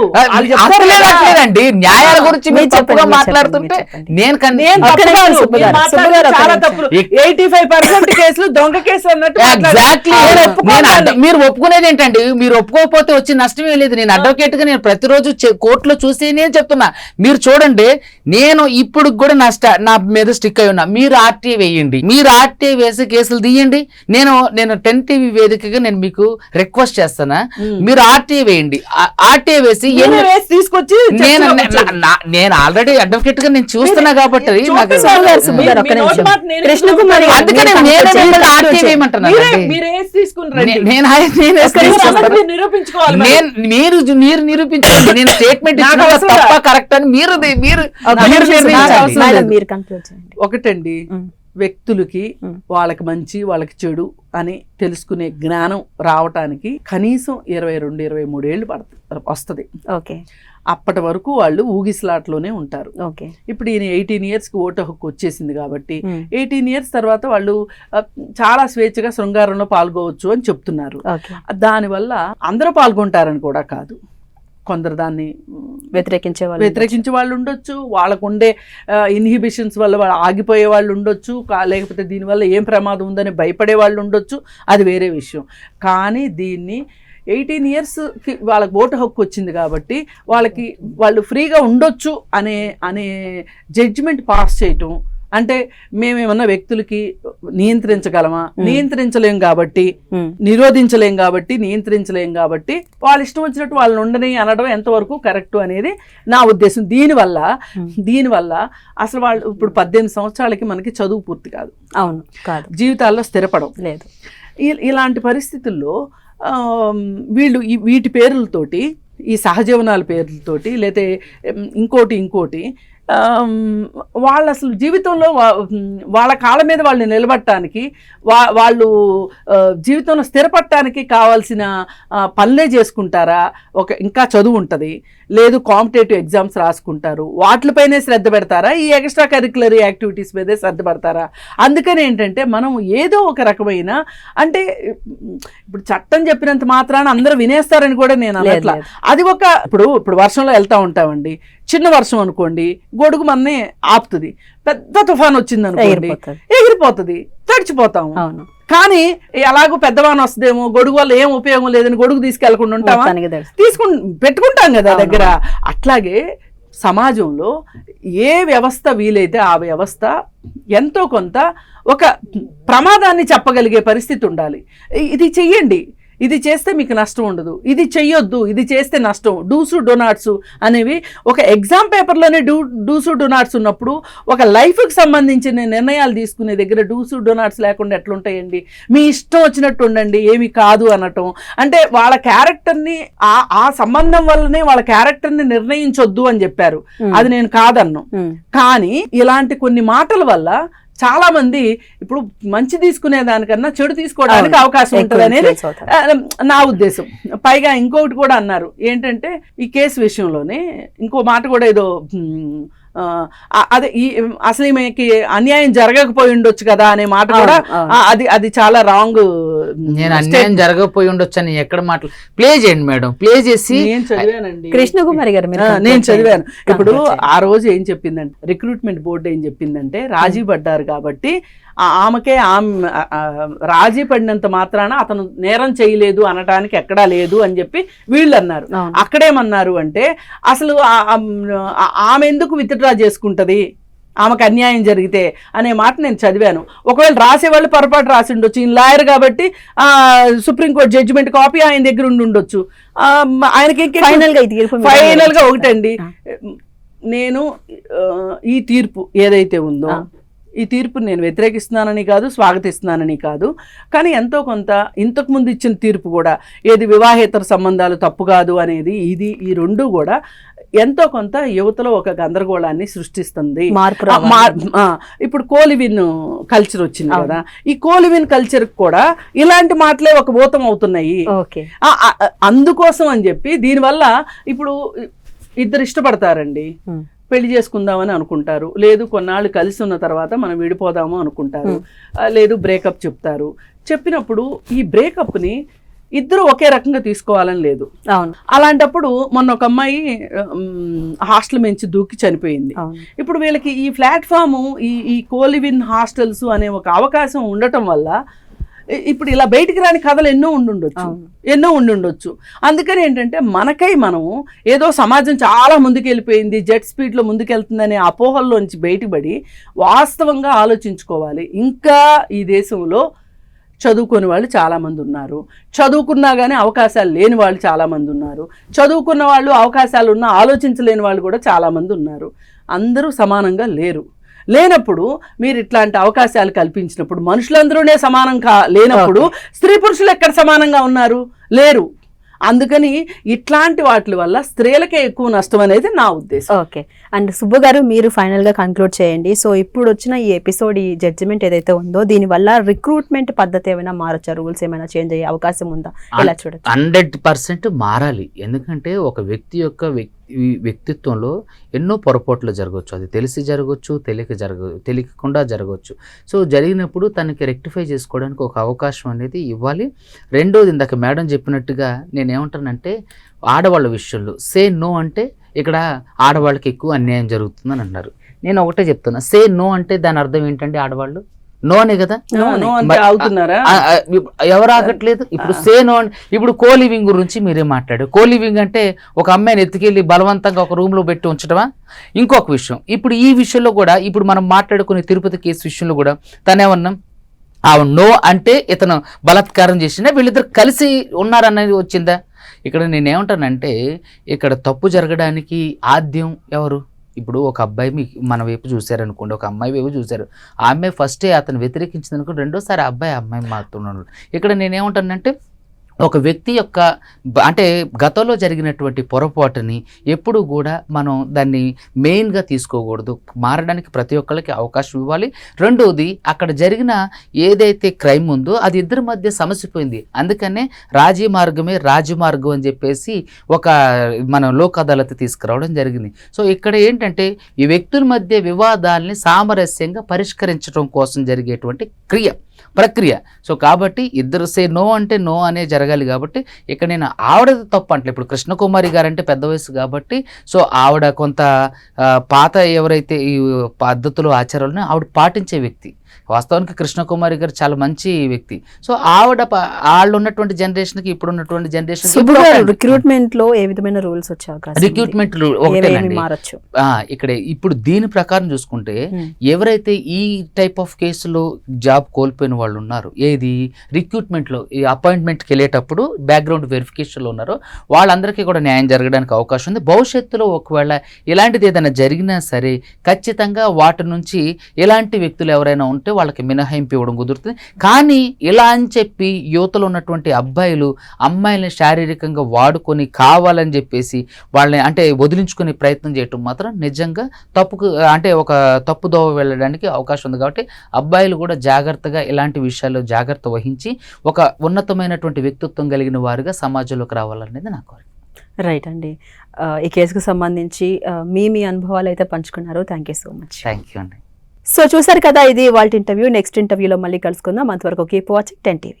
లేదండి, న్యాయాల గురించి మీరు తప్పుగా మాట్లాడుతుంటే నేను చాలా తప్పులు. 85% కేసులు దొంగ కేసులు అన్నట్టు. మీరు ఒప్పుకునేది ఏంటండి? మీరు ఒప్పుకోకపోతే వచ్చి నష్టమే లేదు. నేను అడ్వకేట్ గా నేను ప్రతిరోజు కోర్టులో చూసి నేను చెప్తున్నా. మీరు చూడండి, నేను ఇప్పుడు కూడా నా మీద స్టిక్ అయి ఉన్నా. మీరు ఆర్టీఐ వేయండి, మీరు ఆర్టీఐ వేసి కేసులు తీయండి. నేను 10 టీవీ వేదికగా నేను మీకు రిక్వెస్ట్ చేస్తానా, మీరు ఆర్టీఐ వేయండి. ఆర్టీఐ వేసి తీసుకొచ్చి నేను ఆల్రెడీ అడ్వకేట్ గా నేను చూస్తున్నా కాబట్టి మీరు నిరూపించండి. నేను స్టేట్మెంట్ తప్ప కరెక్ట్ అని మీరు ఒకటండి, వ్యక్తులకి వాళ్ళకి మంచి వాళ్ళకి చెడు అని తెలుసుకునే జ్ఞానం రావటానికి కనీసం 22-23 ఏళ్ళు వస్తుంది. అప్పటి వరకు వాళ్ళు ఊగిసలాట్లోనే ఉంటారు. ఇప్పుడు ఈయన 18 ఇయర్స్కి ఓటు హక్కు వచ్చేసింది కాబట్టి 18 ఇయర్స్ తర్వాత వాళ్ళు చాలా స్వేచ్ఛగా శృంగారంలో పాల్గొవచ్చు అని చెప్తున్నారు. దానివల్ల అందరూ పాల్గొంటారని కూడా కాదు, కొందరు దాన్ని వ్యతిరేకించే వాళ్ళు ఉండొచ్చు, వాళ్ళకు ఉండే ఇన్హిబిషన్స్ వల్ల వాళ్ళు ఆగిపోయే వాళ్ళు ఉండొచ్చు, లేకపోతే దీనివల్ల ఏం ప్రమాదం ఉందని భయపడే వాళ్ళు ఉండొచ్చు, అది వేరే విషయం. కానీ దీన్ని 18 ఇయర్స్కి వాళ్ళకి ఓటు హక్కు వచ్చింది కాబట్టి వాళ్ళు ఫ్రీగా ఉండొచ్చు అనే జడ్జిమెంట్ పాస్ చేయటం అంటే మేమేమన్నా వ్యక్తులకి నియంత్రించగలమా? నియంత్రించలేం కాబట్టి, నిరోధించలేం కాబట్టి, నియంత్రించలేం కాబట్టి వాళ్ళ ఇష్టం వచ్చినట్టు వాళ్ళని ఉండని అనడం ఎంతవరకు కరెక్ట్ అనేది నా ఉద్దేశం. దీనివల్ల అసలు వాళ్ళు ఇప్పుడు 18 సంవత్సరాలకి మనకి చదువు పూర్తి కాదు, అవును కాదు, జీవితాల్లో స్థిరపడం లేదు. ఇలాంటి పరిస్థితుల్లో వీళ్ళు వీటి పేర్లతోటి, ఈ సహజీవనాల పేర్లతోటి, లేతే ఇంకోటి వాళ్ళు అసలు జీవితంలో వాళ్ళ కాళ్ళ మీద వాళ్ళు నిలబడటానికి, వాళ్ళు జీవితంలో స్థిరపడటానికి కావాల్సిన పనులే చేసుకుంటారా? ఇంకా చదువు ఉంటుంది, లేదు కాంపిటేటివ్ ఎగ్జామ్స్ రాసుకుంటారు, వాటిపైనే శ్రద్ధ పెడతారా? ఈ ఎక్స్ట్రా కరిక్యులర్ యాక్టివిటీస్ మీదే శ్రద్ధ పెడతారా? అందుకని ఏంటంటే మనం ఏదో ఒక రకమైన, అంటే ఇప్పుడు చట్టం చెప్పినంత మాత్రాన అందరూ వినేస్తారని కూడా నేను అనట్లా. అది ఇప్పుడు వర్షంలో వెళ్తూ ఉంటామండి, చిన్న వర్షం అనుకోండి, గొడుగు మనని ఆపుతుంది. పెద్ద తుఫాన్ వచ్చింది అనుకోండి, ఎగిరిపోతుంది, తడిచిపోతాము. కానీ ఎలాగో పెద్దవాన్ వస్తుందేమో, గొడుగు వల్ల ఏం ఉపయోగం లేదని గొడుగు తీసుకెళ్లకుండా ఉంటామా? పెట్టుకుంటాం కదా దగ్గర. అట్లాగే సమాజంలో ఏ వ్యవస్థ వీలైతే ఆ వ్యవస్థ ఎంతో కొంత ఒక ప్రమాదాన్ని చెప్పగలిగే పరిస్థితి ఉండాలి. ఇది చెయ్యండి, ఇది చేస్తే మీకు నష్టం ఉండదు, ఇది చెయ్యొద్దు, ఇది చేస్తే నష్టం, డూసు డొనాట్స్ అనేవి ఒక ఎగ్జామ్ పేపర్లోనే డూసు డొనాట్స్ ఉన్నప్పుడు ఒక లైఫ్కి సంబంధించిన నిర్ణయాలు తీసుకునే దగ్గర డూసు డొనాట్స్ లేకుండా ఎట్లుంటాయండి? మీ ఇష్టం వచ్చినట్టు ఉండండి, ఏమి కాదు అనటం అంటే వాళ్ళ క్యారెక్టర్ని ఆ సంబంధం వల్లనే వాళ్ళ క్యారెక్టర్ని నిర్ణయించొద్దు అని చెప్పారు. అది నేను కాదన్ను. కానీ ఇలాంటి కొన్ని మాటల వల్ల చాలా మంది ఇప్పుడు మంచి తీసుకునే దానికన్నా చెడు తీసుకోవడానికి అవకాశం ఉంటుంది అనేది నా ఉద్దేశం. పైగా ఇంకొకటి కూడా అన్నారు ఏంటంటే, ఈ కేసు విషయంలోనే ఇంకో మాట కూడా ఏదో అదే అసలు ఈమెకి అన్యాయం జరగకపోయి ఉండొచ్చు కదా అనే మాట కూడా అది చాలా రాంగ్. నేను అన్యాయం జరగకపోయి ఉండొచ్చు అని ఎక్కడ మాటలు ప్లే చేయండి మేడం, ప్లే చేసి. నేను చదివానండి, కృష్ణకుమారి గారు నేను చదివాను. ఇప్పుడు ఆ రోజు ఏం చెప్పిందంటే, రిక్రూట్మెంట్ బోర్డు ఏం చెప్పిందంటే, రాజీ పడ్డారు కాబట్టి ఆమె రాజీ పడినంత మాత్రాన అతను నేరం చేయలేదు అనటానికి ఎక్కడా లేదు అని చెప్పి వీళ్ళు అన్నారు. అక్కడేమన్నారు అంటే, అసలు ఆమె ఎందుకు విత్డ్రా చేసుకుంటది ఆమెకు అన్యాయం జరిగితే అనే మాట నేను చదివాను. ఒకవేళ రాసేవాళ్ళు పొరపాటు రాసి ఉండొచ్చు, ఈయన లాయర్ కాబట్టి సుప్రీంకోర్టు జడ్జిమెంట్ కాపీ ఆయన దగ్గర ఉండొచ్చు. ఆయనకి ఫైనల్ గా ఒకటండి, నేను ఈ తీర్పు ఏదైతే ఉందో ఈ తీర్పుని నేను వ్యతిరేకిస్తున్నానని కాదు, స్వాగతిస్తున్నానని కాదు, కానీ ఎంతో కొంత ఇంతకుముందు ఇచ్చిన తీర్పు కూడా ఏది వివాహేతర సంబంధాలు తప్పు కాదు అనేది, ఈ రెండు కూడా ఎంతో కొంత యువతలో ఒక గందరగోళాన్ని సృష్టిస్తుంది. ఇప్పుడు కోలివిన్ కల్చర్ వచ్చింది కదా, ఈ కోలివిన్ కల్చర్ కూడా ఇలాంటి మాటలే ఒక భూతం అవుతున్నాయి. అందుకోసం అని చెప్పి దీనివల్ల ఇప్పుడు ఇద్దరు ఇష్టపడతారండి, పెళ్లి చేసుకుందామని అనుకుంటారు, లేదు కొన్నాళ్ళు కలిసి ఉన్న తర్వాత మనం విడిపోదాము అనుకుంటారు, లేదు బ్రేకప్ చెప్తారు. చెప్పినప్పుడు ఈ బ్రేకప్ని ఇద్దరు ఒకే రకంగా తీసుకోవాలని లేదు. అలాంటప్పుడు మొన్న ఒక అమ్మాయి హాస్టల్ నుంచి దూకి చనిపోయింది. ఇప్పుడు వీళ్ళకి ఈ ప్లాట్ఫాము, ఈ కోలివిన్ హాస్టల్స్ అనే ఒక అవకాశం ఉండటం వల్ల ఇప్పుడు ఇలా బయటికి రాని కథలు ఎన్నో ఉండుండొచ్చు. అందుకని ఏంటంటే, మనకై మనం ఏదో సమాజం చాలా ముందుకెళ్ళిపోయింది, జెట్ స్పీడ్లో ముందుకెళ్తుందనే అపోహల్లోంచి బయటపడి వాస్తవంగా ఆలోచించుకోవాలి. ఇంకా ఈ దేశంలో చదువుకునే వాళ్ళు చాలామంది ఉన్నారు, చదువుకున్నా కానీ అవకాశాలు లేని వాళ్ళు చాలామంది ఉన్నారు, చదువుకున్న వాళ్ళు అవకాశాలు ఉన్నా ఆలోచించలేని వాళ్ళు కూడా చాలామంది ఉన్నారు. అందరూ సమానంగా లేనప్పుడు మీరు ఇట్లాంటి అవకాశాలు కల్పించినప్పుడు మనుషులందరూనే సమానం లేనప్పుడు స్త్రీ పురుషులు ఎక్కడ సమానంగా ఉన్నారు? లేరు. అందుకని ఇట్లాంటి వాటి వల్ల స్త్రీలకే ఎక్కువ నష్టం అనేది నా ఉద్దేశం. ఓకే, అండ్ సుబ్బు గారు మీరు ఫైనల్ గా కన్క్లూడ్ చేయండి. సో ఇప్పుడు వచ్చిన ఈ ఎపిసోడ్, ఈ జడ్జిమెంట్ ఏదైతే ఉందో, దీని వల్ల రిక్రూట్మెంట్ పద్ధతి ఏమైనా మారచ్చా? రూల్స్ ఏమైనా చేంజ్ అయ్యే అవకాశం ఉందా? ఎలా చూడొచ్చు? 100% మారాలి. ఎందుకంటే ఒక వ్యక్తి యొక్క వ్యక్తిత్వంలో ఎన్నో పొరపాట్లు జరగవచ్చు. అది తెలిసి జరగవచ్చు, తెలియకుండా జరగవచ్చు. సో జరిగినప్పుడు తనకి రెక్టిఫై చేసుకోవడానికి ఒక అవకాశం అనేది ఇవ్వాలి. రెండోది, ఇందాక మేడం చెప్పినట్టుగా నేను నేను ఏమంటానంటే ఆడవాళ్ళ విషయంలో సే నో అంటే ఇక్కడ ఆడవాళ్ళకి ఎక్కువ అన్యాయం జరుగుతుందని అన్నారు. నేను ఒకటే చెప్తున్నా, సే నో అంటే దాని అర్థం ఏంటంటే ఆడవాళ్ళు నో అనే కదా, అవుతున్నారా? ఎవరు ఆగట్లేదు. ఇప్పుడు సే నో అంటే ఇప్పుడు కో లివింగ్ గురించి మీరే మాట్లాడారు. కో లివింగ్ అంటే ఒక అమ్మాయిని ఎత్తుకెళ్ళి బలవంతంగా ఒక రూమ్ లో పెట్టి ఉంచడమా? ఇంకొక విషయం, ఇప్పుడు ఈ విషయంలో కూడా ఇప్పుడు మనం మాట్లాడుకునే తిరుపతి కేసు విషయంలో కూడా తనేమన్నా నో అంటే ఇతను బలాత్కారం చేసినా వీళ్ళిద్దరు కలిసి ఉన్నారనేది వచ్చిందా? ఇక్కడ నేనేమంటానంటే ఇక్కడ తప్పు జరగడానికి ఆద్యం ఎవరు? ఇప్పుడు ఒక అబ్బాయి మన వైపు చూశారనుకోండి, ఒక అమ్మాయి వైపు చూశారు, ఆ అమ్మాయి ఫస్టే అతను వ్యతిరేకించింది అనుకో, రెండోసారి ఆ అమ్మాయి మారుతున్నాడు. ఇక్కడ నేనేమంటానంటే ఒక వ్యక్తి యొక్క అంటే గతంలో జరిగినటువంటి పొరపాటుని ఎప్పుడు కూడా మనం దాన్ని మెయిన్గా తీసుకోకూడదు. మారడానికి ప్రతి ఒక్కరికి అవకాశం ఇవ్వాలి. రెండోది, అక్కడ జరిగిన ఏదైతే క్రైమ్ ఉందో అది ఇద్దరి మధ్య సమసిపోయింది. అందుకనే రాజీ మార్గమే రాజమార్గం అని చెప్పేసి ఒక మన లోక్ అదాలత్ తీసుకురావడం జరిగింది. సో ఇక్కడ ఏంటంటే ఈ వ్యక్తుల మధ్య వివాదాలని సామరస్యంగా పరిష్కరించడం కోసం జరిగేటువంటి ప్రక్రియ. సో కాబట్టి ఇద్దరు సే నో అంటే నో అనే జరగాలి. కాబట్టి ఇక్కడ నేను ఆవిడ తప్పు అంటే ఇప్పుడు కృష్ణకుమారి గారు అంటే పెద్ద వయసు కాబట్టి సో ఆవిడ కొంత పాత ఎవరైతే ఈ పద్ధతులు ఆచారాలను ఆవిడ పాటించే వ్యక్తి. వాస్తవానికి కృష్ణకుమారి గారు చాలా మంచి వ్యక్తి. సో ఆవిడ వాళ్ళు ఉన్నటువంటి జనరేషన్కి ఇప్పుడు ఉన్నటువంటి జనరేషన్ రిక్రూట్మెంట్ లో ఏ విధమైన రూల్స్ వచ్చే అవకాశం? రిక్రూట్మెంట్ మారచ్చు. ఇక్కడ ఇప్పుడు దీని ప్రకారం చూసుకుంటే ఎవరైతే ఈ టైప్ ఆఫ్ కేసులో జాబ్ కోల్పోయిన వాళ్ళు ఉన్నారు, ఏది రిక్రూట్మెంట్లో ఈ అపాయింట్మెంట్కి వెళ్ళేటప్పుడు బ్యాక్గ్రౌండ్ వెరిఫికేషన్లో ఉన్నారో వాళ్ళందరికీ కూడా న్యాయం జరగడానికి అవకాశం ఉంది. భవిష్యత్తులో ఒకవేళ ఇలాంటిది ఏదైనా జరిగినా సరే ఖచ్చితంగా వాటి నుంచి ఇలాంటి వ్యక్తులు ఎవరైనా ఉంటే వాళ్ళకి మినహాయింపు ఇవ్వడం కుదురుతుంది. కానీ ఇలా అని చెప్పి యువతలో ఉన్నటువంటి అబ్బాయిలు అమ్మాయిల్ని శారీరకంగా వాడుకొని కావాలని చెప్పేసి వాళ్ళని అంటే వదిలించుకునే ప్రయత్నం చేయటం మాత్రం నిజంగా తప్పుకు అంటే ఒక తప్పుదోవ వెళ్ళడానికి అవకాశం ఉంది. కాబట్టి అబ్బాయిలు కూడా జాగ్రత్తగా ఇలాంటి విషయాల్లో జాగ్రత్త వహించి ఒక ఉన్నతమైనటువంటి వ్యక్తిత్వం కలిగిన వారుగా సమాజంలోకి రావాలనేది నా కోరిక. రైట్ అండి. ఈ కేసుకు సంబంధించి మీ అనుభవాలు అయితే పంచుకున్నారు. Thank you so much. Thank you అండి. సో చూసారు కదా, ఇది వాళ్ళ ఇంటర్వ్యూ. నెక్స్ట్ ఇంటర్వ్యూలో మళ్ళీ కలుసుకుందాం. అంతవరకు కీప్ వాచింగ్ 10 TV.